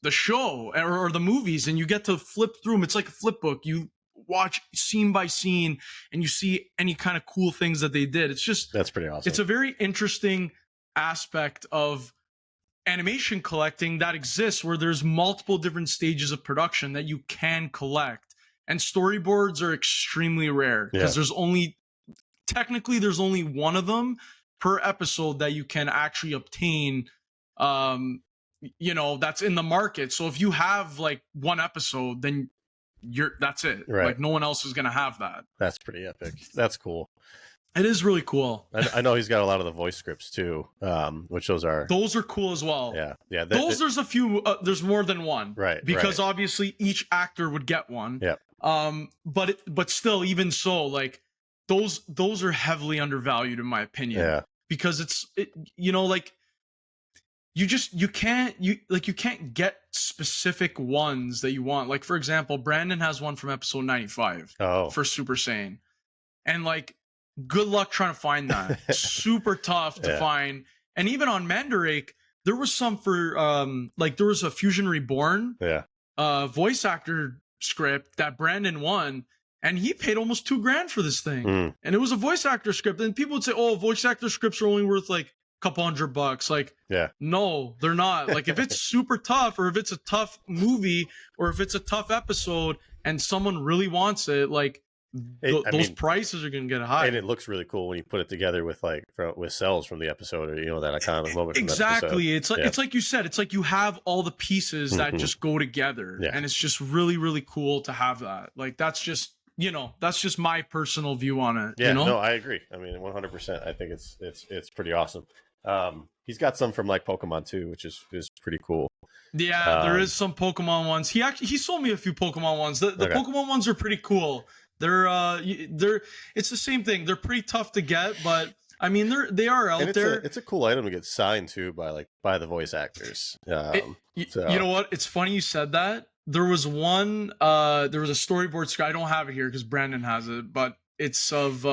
the show or the movies, and you get to flip through them. It's like a flip book. You watch scene by scene and you see any kind of cool things that they did. It's just, that's pretty awesome. It's a very interesting aspect of animation collecting that exists, where there's multiple different stages of production that you can collect, and storyboards are extremely rare because there's only one of them per episode that you can actually obtain, that's in the market. So if you have like one episode, then that's it. Right. Like no one else is gonna have that. That's pretty epic. That's cool. It is really cool. I know he's got a lot of the voice scripts too, which those are cool as well. Yeah. There's a few. There's more than one, right? Because obviously each actor would get one. Yeah. But still, even so, like those are heavily undervalued in my opinion. Yeah. Because like you can't get specific ones that you want. Like for example, Brandon has one from episode 95 for Super Saiyan, and like, good luck trying to find that. Super tough to find. And even on Mandarake, there was some for there was a Fusion Reborn voice actor script that Brandon won, and he paid almost $2,000 for this thing. And it was a voice actor script, and people would say, oh, voice actor scripts are only worth like a couple $100. Like, no, they're not. Like, if it's super tough, or if it's a tough movie, or if it's a tough episode and someone really wants it, like, those prices are going to get high. And it looks really cool when you put it together with with Cels from the episode, or that iconic moment. Exactly. It's like you said, it's like you have all the pieces that just go together, and it's just really, really cool to have that. Like, that's just my personal view on it. Yeah, no, I agree. I mean, 100%. I think it's pretty awesome. He's got some from like Pokemon too, which is pretty cool. Yeah, there is some Pokemon ones. He sold me a few Pokemon ones. The Pokemon ones are pretty cool. They're it's the same thing. They're pretty tough to get, but I mean they are out there. It's a cool item to get signed to by the voice actors. You know what? It's funny you said that. There was one. There was a storyboard script. I don't have it here because Brandon has it, but it's of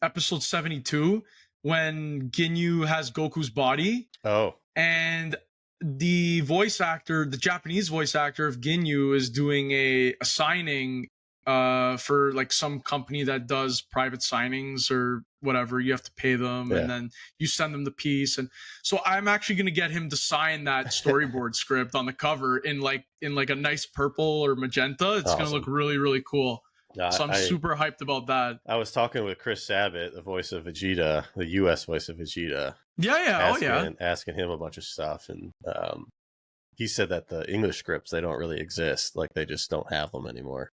episode 72 when Ginyu has Goku's body. Oh. And the voice actor, the Japanese voice actor of Ginyu, is doing a signing for like some company that does private signings or whatever. You have to pay them, and then you send them the piece. And so I'm actually going to get him to sign that storyboard script on the cover in like a nice purple or magenta. It's going to look really, really cool. So I'm super hyped about that. I was talking with Chris Sabat, the voice of Vegeta, the US voice of Vegeta. Asking him a bunch of stuff, and he said that the English scripts, they don't really exist. Like, they just don't have them anymore.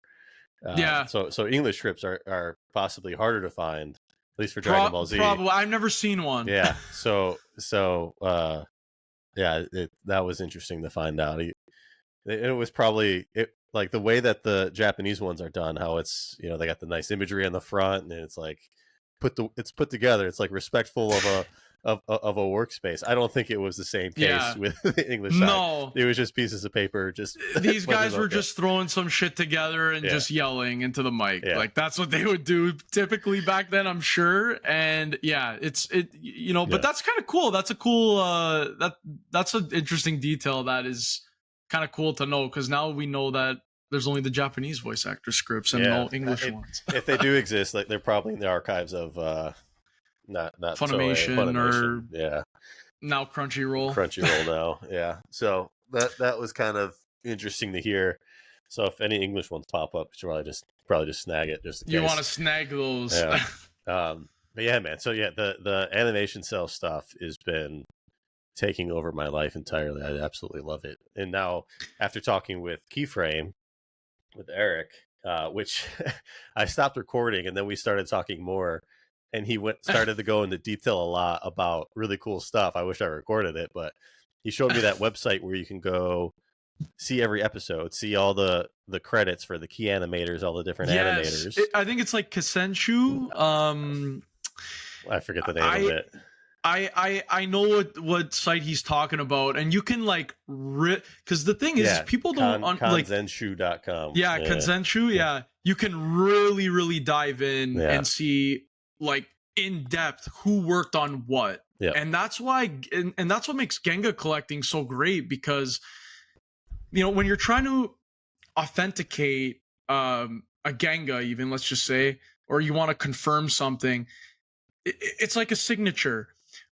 So English scripts are possibly harder to find, at least for Dragon Ball Z. Probably. I've never seen one. Yeah. So that was interesting to find out. It was probably like the way that the Japanese ones are done, how it's, they got the nice imagery on the front, and it's like it's put together. It's like respectful of a workspace. I don't think it was the same case with the English side. No, it was just pieces of paper. Just these guys were just throwing some shit together and just yelling into the mic. Like, that's what they would do typically back then, I'm sure. And but that's kind of cool. That's a cool that's an interesting detail that is kind of cool to know, because now we know that there's only the Japanese voice actor scripts and no English ones. If they do exist, like, they're probably in the archives of not Funimation, Funimation. or Yeah, now Crunchyroll. Crunchyroll now. Yeah, so that was kind of interesting to hear. So if any English ones pop up, you should probably just snag it just in You case. want to snag those. Yeah. But yeah, man. So yeah, the animation cell stuff has been taking over my life entirely. I absolutely love it. And now, after talking with Keyframe, with Eric, which I stopped recording, and then we started talking more, and he started to go into detail a lot about really cool stuff. I wish I recorded it, but he showed me that website where you can go see every episode, see all the credits for the key animators, all the different animators. I think it's like Kasenshu. I forget the name of it. I know what site he's talking about, and you can like because the thing is people don't Kanzenshu.com. Yeah, Kanzenshu. Yeah, you can really dive in and see like in depth who worked on what. Yeah, and that's why and that's what makes Genga collecting so great, because when you're trying to authenticate a Genga, even, let's just say, or you want to confirm something, it's like a signature.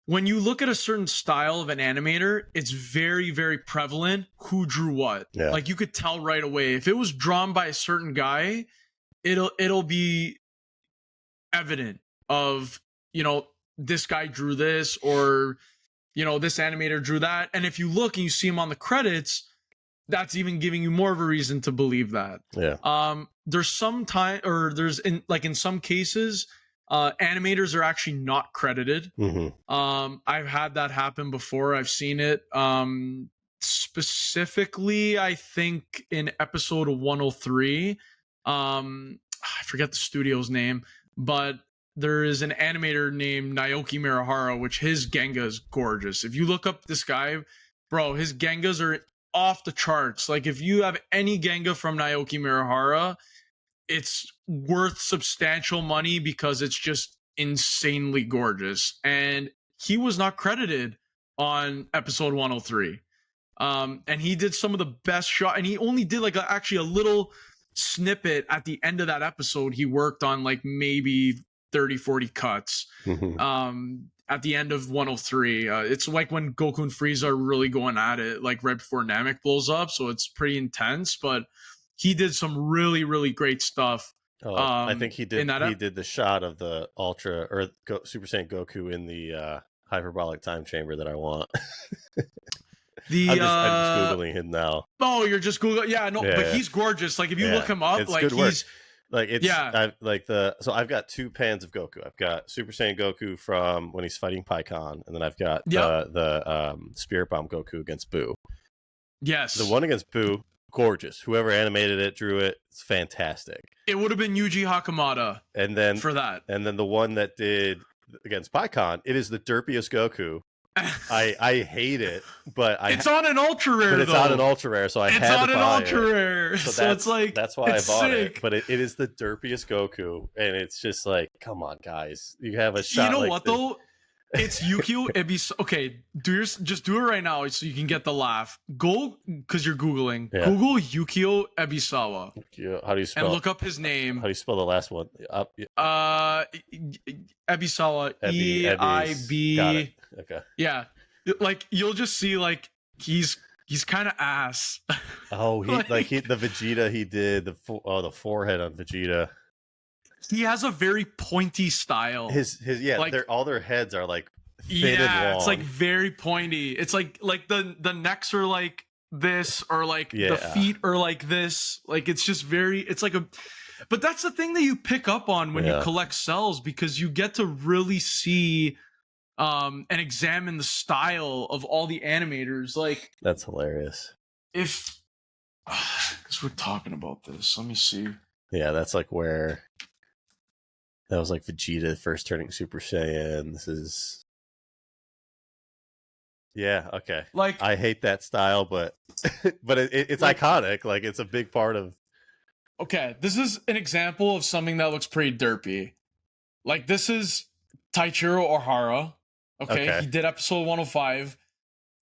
When you look at a certain style of an animator, it's very, very prevalent who drew what. Yeah. Like you could tell right away. If it was drawn by a certain guy, it'll be evident of, this guy drew this, or, this animator drew that. And if you look and you see him on the credits, that's even giving you more of a reason to believe that. Yeah. There's some time, or there's in some cases, animators are actually not credited. Mm-hmm. I've had that happen before. I've seen it. Specifically, I think in episode 103, I forget the studio's name, but there is an animator named Naoki Mirahara, which his Genga is gorgeous. If you look up this guy, bro, his Gengas are off the charts. Like if you have any Genga from Naoki Mirahara, it's worth substantial money because it's just insanely gorgeous. And he was not credited on episode 103. And he did some of the best shot, and he only did like actually a little snippet at the end of that episode. He worked on like maybe 30-40 cuts. Mm-hmm. At the end of 103. It's like when Goku and Frieza are really going at it, like right before Namek blows up, so it's pretty intense, but he did some really, really great stuff. I think he did. He did the shot of the Ultra or Super Saiyan Goku in the hyperbolic time chamber that I want. I'm just googling him now. Oh, you're just googling? Yeah, no, but he's gorgeous. Like if you look him up, it's like good he's work. Like it's so I've got two pans of Goku. I've got Super Saiyan Goku from when he's fighting Pikkon, and then I've got the Spirit Bomb Goku against Boo. Yes, the one against Boo, gorgeous. Whoever animated it, drew it, it's fantastic. It would have been Yuji Hakamada, and then for that, and then the one that did against Pikkon, it is the derpiest Goku. I hate it, but it's on an ultra rare. But it's on an ultra rare, so it's had to buy it. It's on an ultra rare, so it's like that's why I bought it. But it is the derpiest Goku, and it's just like, come on, guys, you have a shot. You know like what this. though? It's Yukio Ebisawa. Okay, just do it right now so you can get the laugh. Go, because you're googling. Yeah. Google Yukio Ebisawa. How do you spell? And look up his name. How do you spell the last one? Ebisawa. E-I-B. Got it. Okay. Yeah, like you'll just see like he's kind of ass. Oh, the Vegeta he did the forehead on Vegeta. He has a very pointy style. His like, all their heads are like thin and long. It's like very pointy. It's like the necks are like this, or like the feet are like this. Like it's just it's like a. But that's the thing that you pick up on when you collect Cels, because you get to really see and examine the style of all the animators. Like that's hilarious. If because we're talking about this, let me see. Yeah, that's like where that was like Vegeta first turning Super Saiyan. This is okay. Like I hate that style, but it's like, iconic. Like it's a big part of. Okay, this is an example of something that looks pretty derpy. Like this is Taichiro Ohara. Okay, he did episode 105.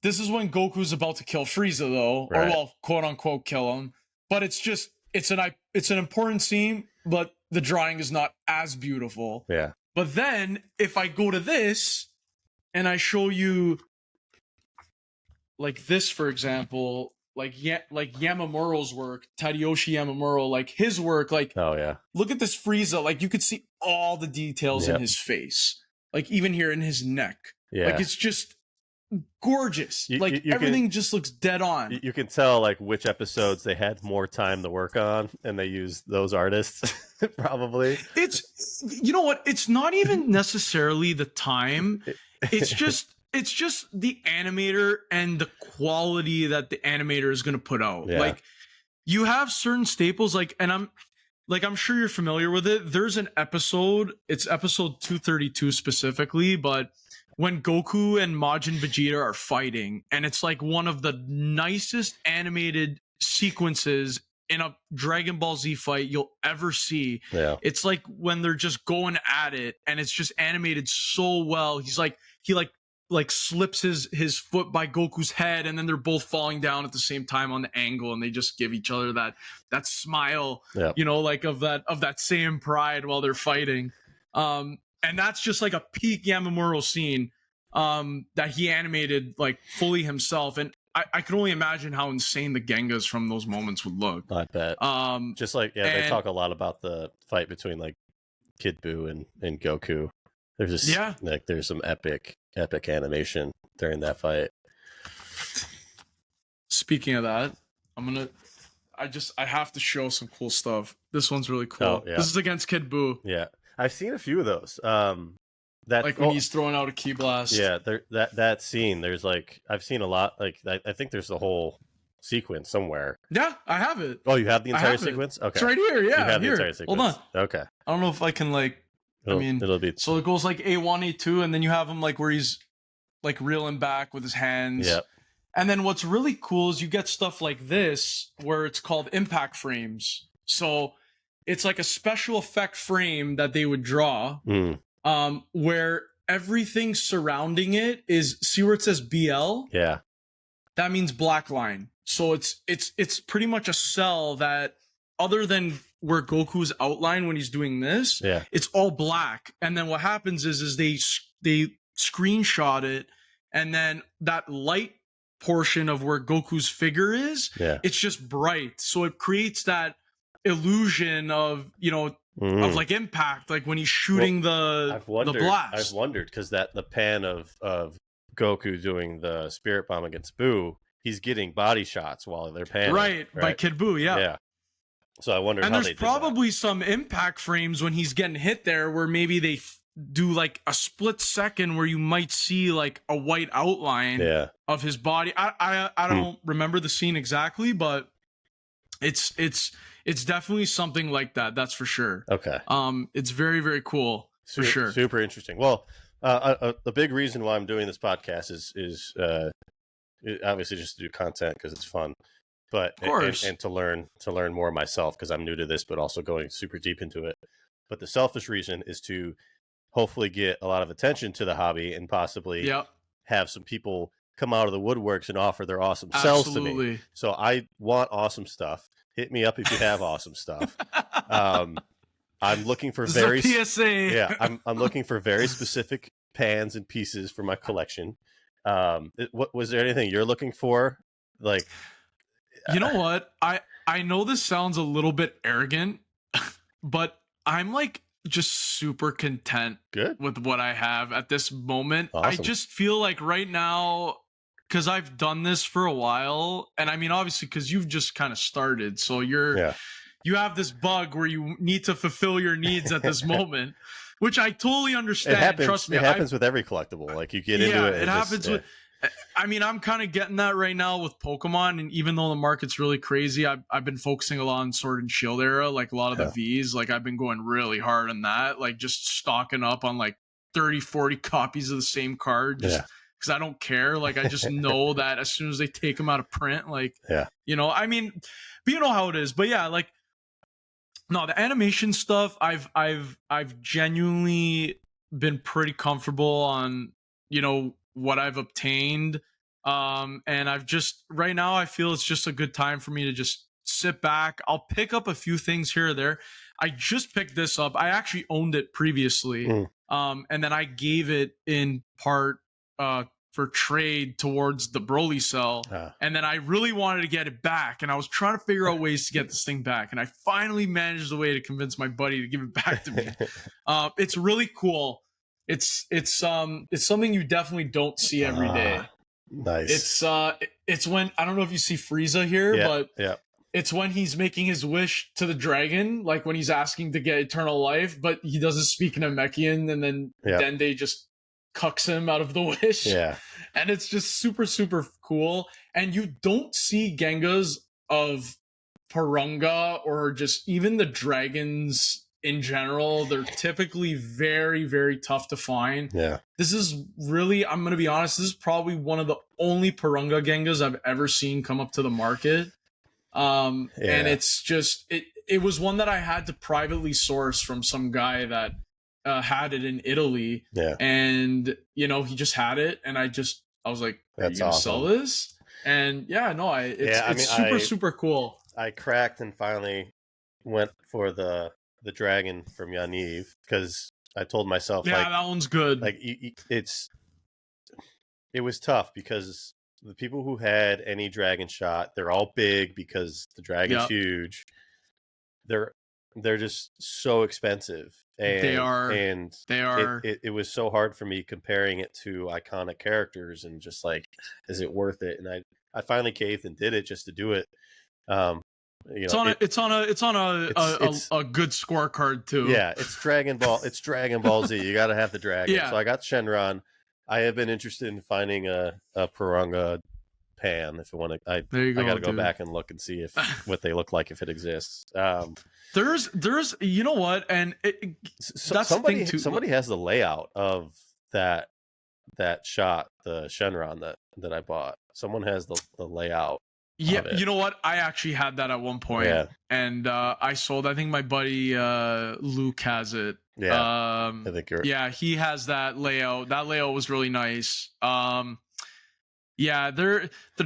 This is when Goku's about to kill Frieza, though, right. Or well, quote unquote, kill him. But it's just it's an important scene, but the drawing is not as beautiful. Yeah. But then if I go to this and I show you like this, for example, like Yamamuro's work, Tadayoshi Yamamuro, like his work, like Oh yeah. look at this Frieza, like you could see all the details in his face, like even here in his neck. Yeah. Like it's just gorgeous. You everything can, just looks dead on. You can tell like which episodes they had more time to work on, and they used those artists probably. It's, you know what? It's not even necessarily the time. It's just the animator and the quality that the animator is going to put out. Yeah. Like you have certain staples, like, and I'm sure you're familiar with it. There's an episode, it's episode 232 specifically, but when Goku and Majin Vegeta are fighting, and it's like one of the nicest animated sequences in a Dragon Ball Z fight you'll ever see. Yeah. It's like when they're just going at it, and it's just animated so well. He's like, he slips his foot by Goku's head, and then they're both falling down at the same time on the angle, and they just give each other that smile, you know, like of that same pride while they're fighting. And that's just like a peak Yamamuro scene that he animated like fully himself. And I can only imagine how insane the Gengas from those moments would look. I bet. Just like, they talk a lot about the fight between like Kid Buu and Goku. There's just like there's some epic animation during that fight. Speaking of that, I have to show some cool stuff. This one's really cool. Oh, yeah. This is against Kid Buu. Yeah. I've seen a few of those. That like when he's throwing out a ki blast. Yeah, that scene. There's like I've seen a lot. Like I think there's the whole sequence somewhere. Yeah, I have it. Oh, you have the entire sequence? Okay, it's right here. Yeah, you have here. the entire sequence. Hold on. Okay. I don't know if I can like. It'll be so it goes like A1, A2, and then you have him like where he's like reeling back with his hands. Yep. And then what's really cool is you get stuff like this where it's called impact frames. So it's like a special effect frame that they would draw, where everything surrounding it is, see where it says BL? Yeah. That means black line. So it's pretty much a cell that, other than where Goku's outline when he's doing this, it's all black. And then what happens is they screenshot it, and then that light portion of where Goku's figure is, it's just bright. So it creates that illusion of, you know, of like impact, like when he's shooting the blast. I've wondered because the pan of Goku doing the spirit bomb against Buu, he's getting body shots while they're panning. Right, by Kid Buu, yeah. So I wonder and how there's they did probably some impact frames when he's getting hit there where maybe they do like a split second where you might see like a white outline of his body. I don't remember the scene exactly, but it's definitely something like that. That's for sure. Okay. It's very, very cool for sure. Super interesting. Well, the big reason why I'm doing this podcast is obviously just to do content because it's fun, but of course, and to learn more myself because I'm new to this, but also going super deep into it. But the selfish reason is to hopefully get a lot of attention to the hobby and possibly have some people come out of the woodworks and offer their awesome selves to me. So I want awesome stuff. Hit me up if you have awesome stuff. I'm looking for PSA. I'm looking for very specific pans and pieces for my collection. What was there anything you're looking for? Like, you know what? I know this sounds a little bit arrogant, but I'm like just super content with what I have at this moment. Awesome. I just feel like right now, because I've done this for a while, and I mean, obviously, because you've just kind of started, so you have this bug where you need to fulfill your needs at this moment, which I totally understand. Trust me, it happens with every collectible. Like you get into it. It happens with. I mean, I'm kind of getting that right now with Pokemon, and even though the market's really crazy, I've been focusing a lot on Sword and Shield era, like a lot of the Vs. Like I've been going really hard on that, like just stocking up on like 30, 40 copies of the same card, just because I don't care. Like I just know that as soon as they take them out of print, like you know, I mean, but you know how it is. But yeah, like no, the animation stuff, I've genuinely been pretty comfortable on, you know, what I've obtained, and I've just right now I feel it's just a good time for me to just sit back. I'll pick up a few things here or there. I just picked this up. I actually owned it previously, And then I gave it in part for trade towards the Broly cell. And then I really wanted to get it back, and I was trying to figure out ways to get this thing back, and I finally managed a way to convince my buddy to give it back to me. It's really cool. It's something you definitely don't see every day. Nice. It's when, I don't know if you see Frieza here, but it's when he's making his wish to the dragon, like when he's asking to get eternal life, but he doesn't speak in Namekian, and then Dende just cucks him out of the wish. Yeah. And it's just super, super cool. And you don't see Gengas of Porunga or just even the dragons in general. They're typically very, very tough to find. Yeah. This is really, I'm going to be honest, this is probably one of the only Porunga Gengas I've ever seen come up to the market. And it's just, it was one that I had to privately source from some guy that had it in Italy. Yeah. And, you know, he just had it. And I was like, are you going to sell this? And it's super cool. I cracked and finally went for the dragon from Yaniv because I told myself, that one's good. Like it was tough because the people who had any dragon shot, they're all big because the dragon's huge. They're just so expensive. And they are. It was so hard for me comparing it to iconic characters and just like, is it worth it? And I finally caved and did it just to do it. It's on a good scorecard too. Yeah, it's Dragon Ball. It's Dragon Ball Z. You got to have the dragon. Yeah. So I got Shenron. I have been interested in finding a Porunga pan. If you want to, I got to go back and look and see if what they look like if it exists. There's you know what, and that's somebody the thing too. Somebody has the layout of that shot, the Shenron that I bought. Someone has the layout. Yeah, you know what? I actually had that at one point, and I sold. I think my buddy Luke has it. Yeah, I think you're. Yeah, he has that layout. That layout was really nice. The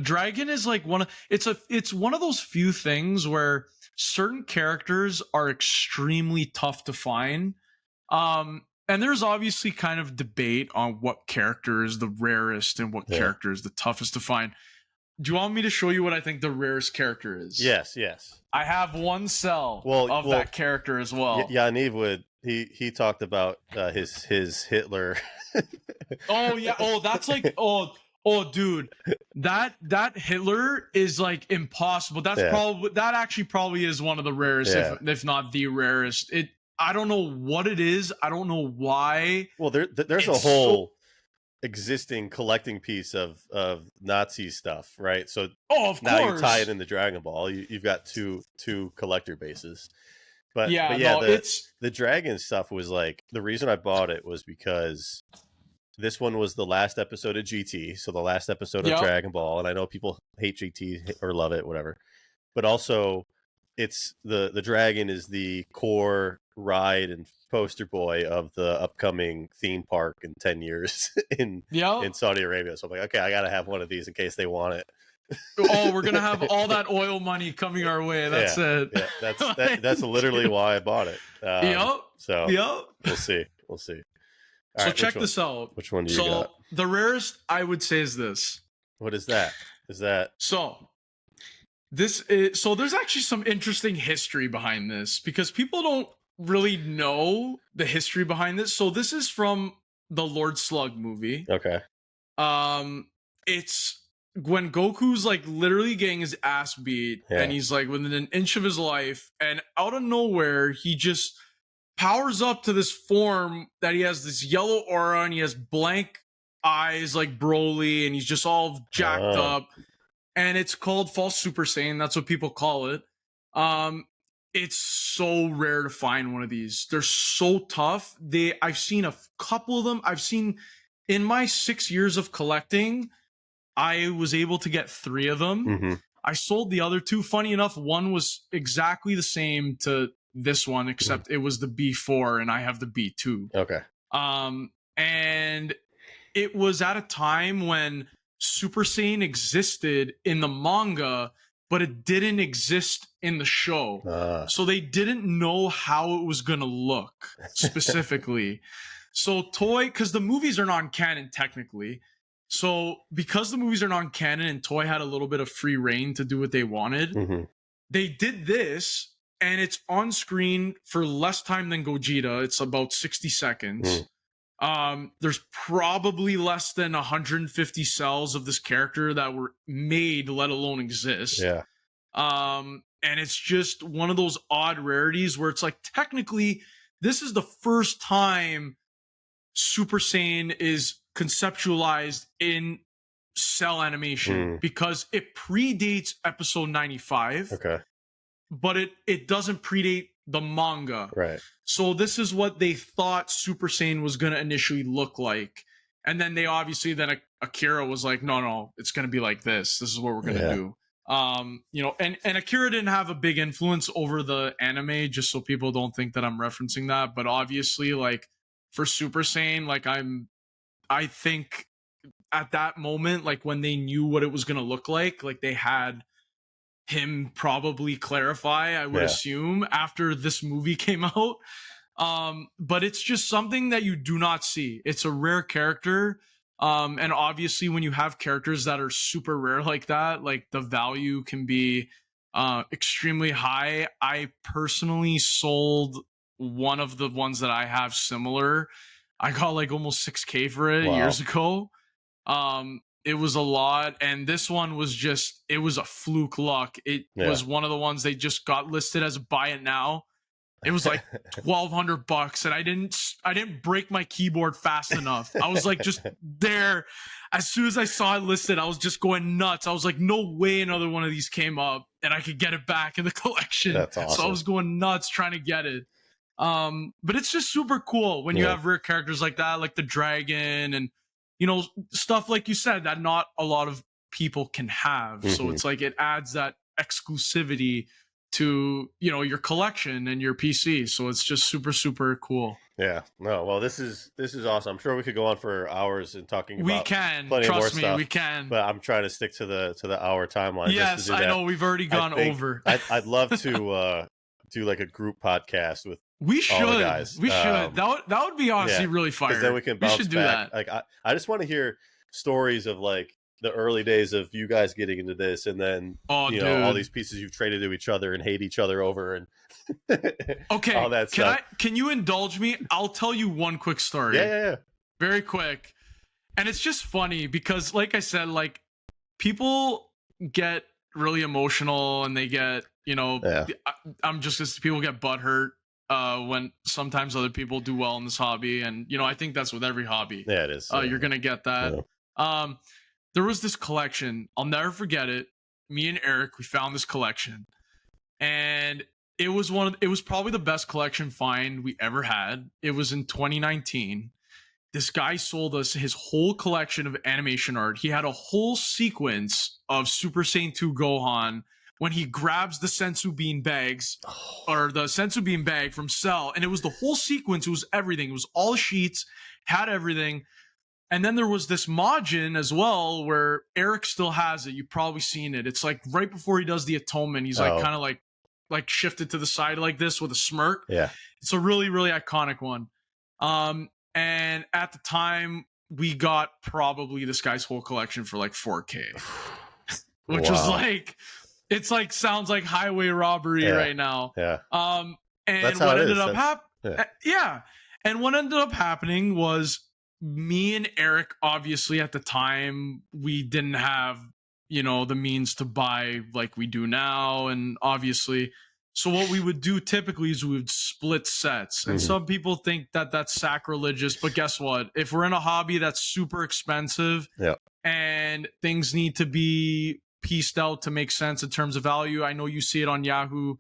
dragon is like it's one of those few things where certain characters are extremely tough to find. And there's obviously kind of debate on what character is the rarest and what character is the toughest to find. Do you want me to show you what I think the rarest character is? Yes. I have one cell of that character as well. Yaniv would. He talked about his Hitler. Oh yeah. Oh, that's like dude, that Hitler is like impossible. That's probably is one of the rarest, if not the rarest. I don't know what it is. I don't know why. Well, there's a whole existing collecting piece of Nazi stuff, right? So of now course. You tie it into Dragon Ball. You've got two collector bases. But the dragon stuff was like, the reason I bought it was because this one was the last episode of GT, so the last episode of Dragon Ball, and I know people hate GT or love it, whatever. But also, it's the dragon is the core ride and poster boy of the upcoming theme park in 10 years in Saudi Arabia. So I'm like, okay, I got to have one of these in case they want it. Oh, we're gonna have all that oil money coming our way. That's it. Yeah, that's literally why I bought it. So we'll see. All so right, check this out. Which one do you got? The rarest I would say is this. What is that? There's actually some interesting history behind this because people don't really know the history behind this. So this is from the Lord Slug movie. Okay. It's when Goku's like literally getting his ass beat and he's like within an inch of his life, and out of nowhere he just powers up to this form that he has this yellow aura and he has blank eyes like Broly and he's just all jacked up, and it's called False Super Saiyan. That's what people call it. It's so rare to find one of these. They're so tough. I've seen a couple of them. I've seen in my 6 years of collecting, I was able to get 3 of them. Mm-hmm. I sold the other 2. Funny enough, one was exactly the same to this one, except it was the B4 and I have the B2. Okay. And it was at a time when Super Saiyan existed in the manga, but it didn't exist in the show. So they didn't know how it was going to look specifically. So Toy, because the movies are non-canon technically. So because the movies are non-canon and Toy had a little bit of free reign to do what they wanted, they did this, and it's on screen for less time than Gogeta. It's about 60 seconds. There's probably less than 150 cells of this character that were made, let alone exist. Yeah. And it's just one of those odd rarities where it's like, technically, this is the first time Super Saiyan is conceptualized in cell animation because it predates episode 95. Okay. But it doesn't predate the manga. Right. So this is what they thought Super Saiyan was going to initially look like. And then they obviously, then Akira was like, no, it's going to be like this. This is what we're going to do. You know, and Akira didn't have a big influence over the anime, just so people don't think that I'm referencing that. But obviously, like, for Super Saiyan, like, I think at that moment, like, when they knew what it was going to look like they had him probably clarify, I would assume, after this movie came out. But it's just something that you do not see. It's a rare character. And obviously when you have characters that are super rare like that, like, the value can be extremely high. I personally sold one of the ones that I have similar. I got like almost 6K for it years ago. It was a lot, and this one was just, it was a fluke luck. It was one of the ones they just got listed as buy it now. It was like $1,200, and I didn't break my keyboard fast enough. I was like just there. As soon as I saw it listed, I was just going nuts. I was like, no way another one of these came up and I could get it back in the collection. That's awesome. So I was going nuts trying to get it. But it's just super cool when you have rare characters like that, like the dragon, and, you know, stuff like you said that not a lot of people can have. So it's like, it adds that exclusivity to, you know, your collection and your PC. So it's just super, super cool. Yeah. No, well, this is awesome. I'm sure we could go on for hours and talking about we can plenty trust more me stuff, we can, but I'm trying to stick to the hour timeline. Yes, I know we've already gone over. I'd love to do like a group podcast with we should all the guys. We should. That would be honestly really fire. Because then we can bounce should do back. that. Like I just want to hear stories of like the early days of you guys getting into this, and then you know, all these pieces you've traded to each other and hate each other over, and okay, all that stuff. Can you indulge me? I'll tell you one quick story. Yeah. Very quick. And it's just funny because, like I said, like, people get really emotional and they get, you know, I'm just gonna say people get butthurt when sometimes other people do well in this hobby, and, you know, I think that's with every hobby. Yeah, it is. You're gonna get that. Yeah. There was this collection. I'll never forget it. Me and Eric, we found this collection, and it was probably the best collection find we ever had. It was in 2019. This guy sold us his whole collection of animation art. He had a whole sequence of Super Saiyan 2 Gohan when he grabs the sensu bean bags, or the sensu bean bag from Cell, and it was the whole sequence. It was everything. It was all sheets, had everything. And then there was this Majin as well, where Eric still has it. You've probably seen it. It's like right before he does the atonement, he's like kind of like shifted to the side like this with a smirk. Yeah. It's a really, really iconic one. And at the time, we got probably this guy's whole collection for like 4K, which was like, it's like, sounds like highway robbery right now. Yeah. And that's what ended up happening. Yeah. And what ended up happening was, me and Eric, obviously at the time, we didn't have, you know, the means to buy like we do now. And obviously, so what we would do typically is we would split sets. And some people think that that's sacrilegious, but guess what? If we're in a hobby that's super expensive and things need to be pieced out to make sense in terms of value, I know you see it on Yahoo.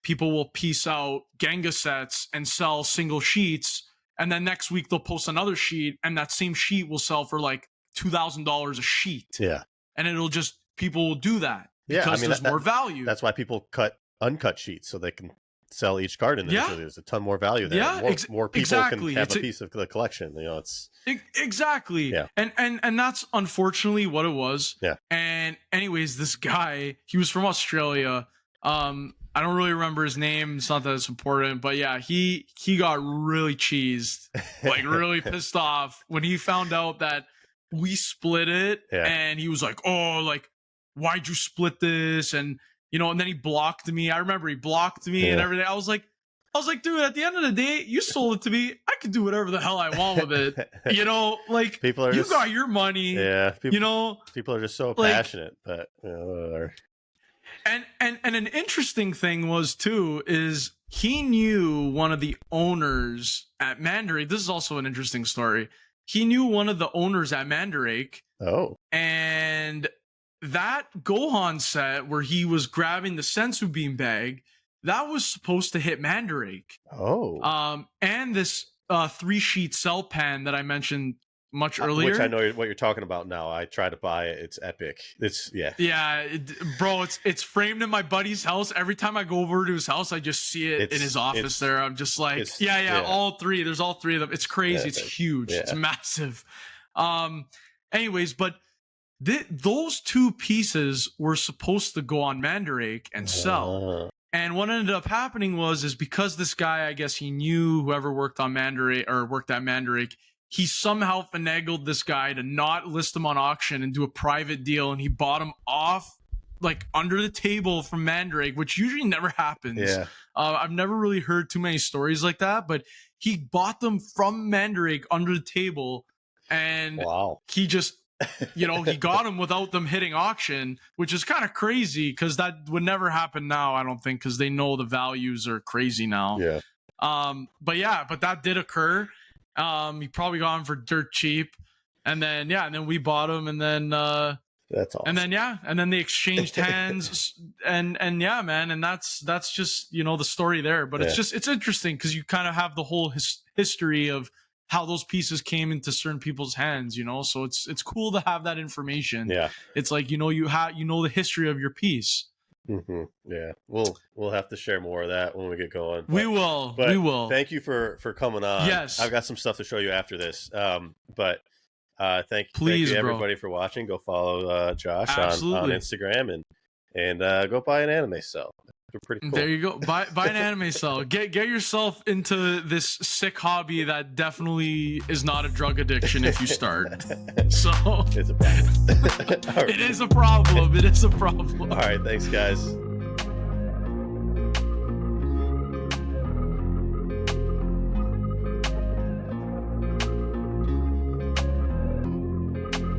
People will piece out Gengas sets and sell single sheets. And then next week they'll post another sheet, and that same sheet will sell for like $2,000 a sheet. Yeah. And it'll just, people will do that because there's more value. That's why people cut uncut sheets, so they can sell each card in there. So there's a ton more value there. More people can have a piece of the collection. You know, it's exactly. Yeah. And that's unfortunately what it was. Yeah. And anyways, this guy, he was from Australia. I don't really remember his name. It's not that it's important, but yeah, he got really cheesed, like really pissed off when he found out that we split it, and he was like, "Oh, like, why'd you split this?" And and then he blocked me. I remember he blocked me and everything. I was like, dude, at the end of the day, you sold it to me. I can do whatever the hell I want with it. Like, people are got your money. Yeah, people are just so passionate, but And an interesting thing was too is he knew one of the owners at Mandarake. This is also an interesting story. He knew one of the owners at Mandarake. Oh. And that Gohan set where he was grabbing the Sensu bean bag, that was supposed to hit Mandarake. Oh. And this 3-sheet cell pan that I mentioned much earlier, which I know what you're talking about now. I try to buy it. It's epic. Bro, it's framed in my buddy's house. Every time I go over to his house, I just see it in his office there. I'm just like, all three. There's all three of them. It's crazy. It's huge. It's massive. Anyways, but those 2 pieces were supposed to go on Mandarake and sell. And what ended up happening is because this guy, I guess he knew whoever worked on Mandarake or worked at Mandarake, he somehow finagled this guy to not list him on auction and do a private deal, and he bought him off like under the table from Mandarake, which usually never happens. Yeah. I've never really heard too many stories like that, but he bought them from Mandarake under the table, and he just he got them without them hitting auction, which is kind of crazy because that would never happen now, I don't think, because they know the values are crazy now. Yeah. But that did occur. He probably got him for dirt cheap, and then we bought him, and then that's awesome. And then they exchanged hands, and man, and that's just the story there. But it's interesting because you kind of have the whole history of how those pieces came into certain people's hands, so it's cool to have that information. Yeah, it's like you know the history of your piece. Mm-hmm. Yeah, we'll have to share more of that when we get going. We will. Thank you for coming on. Yes, I've got some stuff to show you after this. Thank you everybody for watching. Go follow Josh on Instagram and go buy an anime cell. They're pretty cool. There you go. Buy an anime cell. Get yourself into this sick hobby that definitely is not a drug addiction if you start. So it's a problem. It is a problem. It is a problem. All right, thanks guys.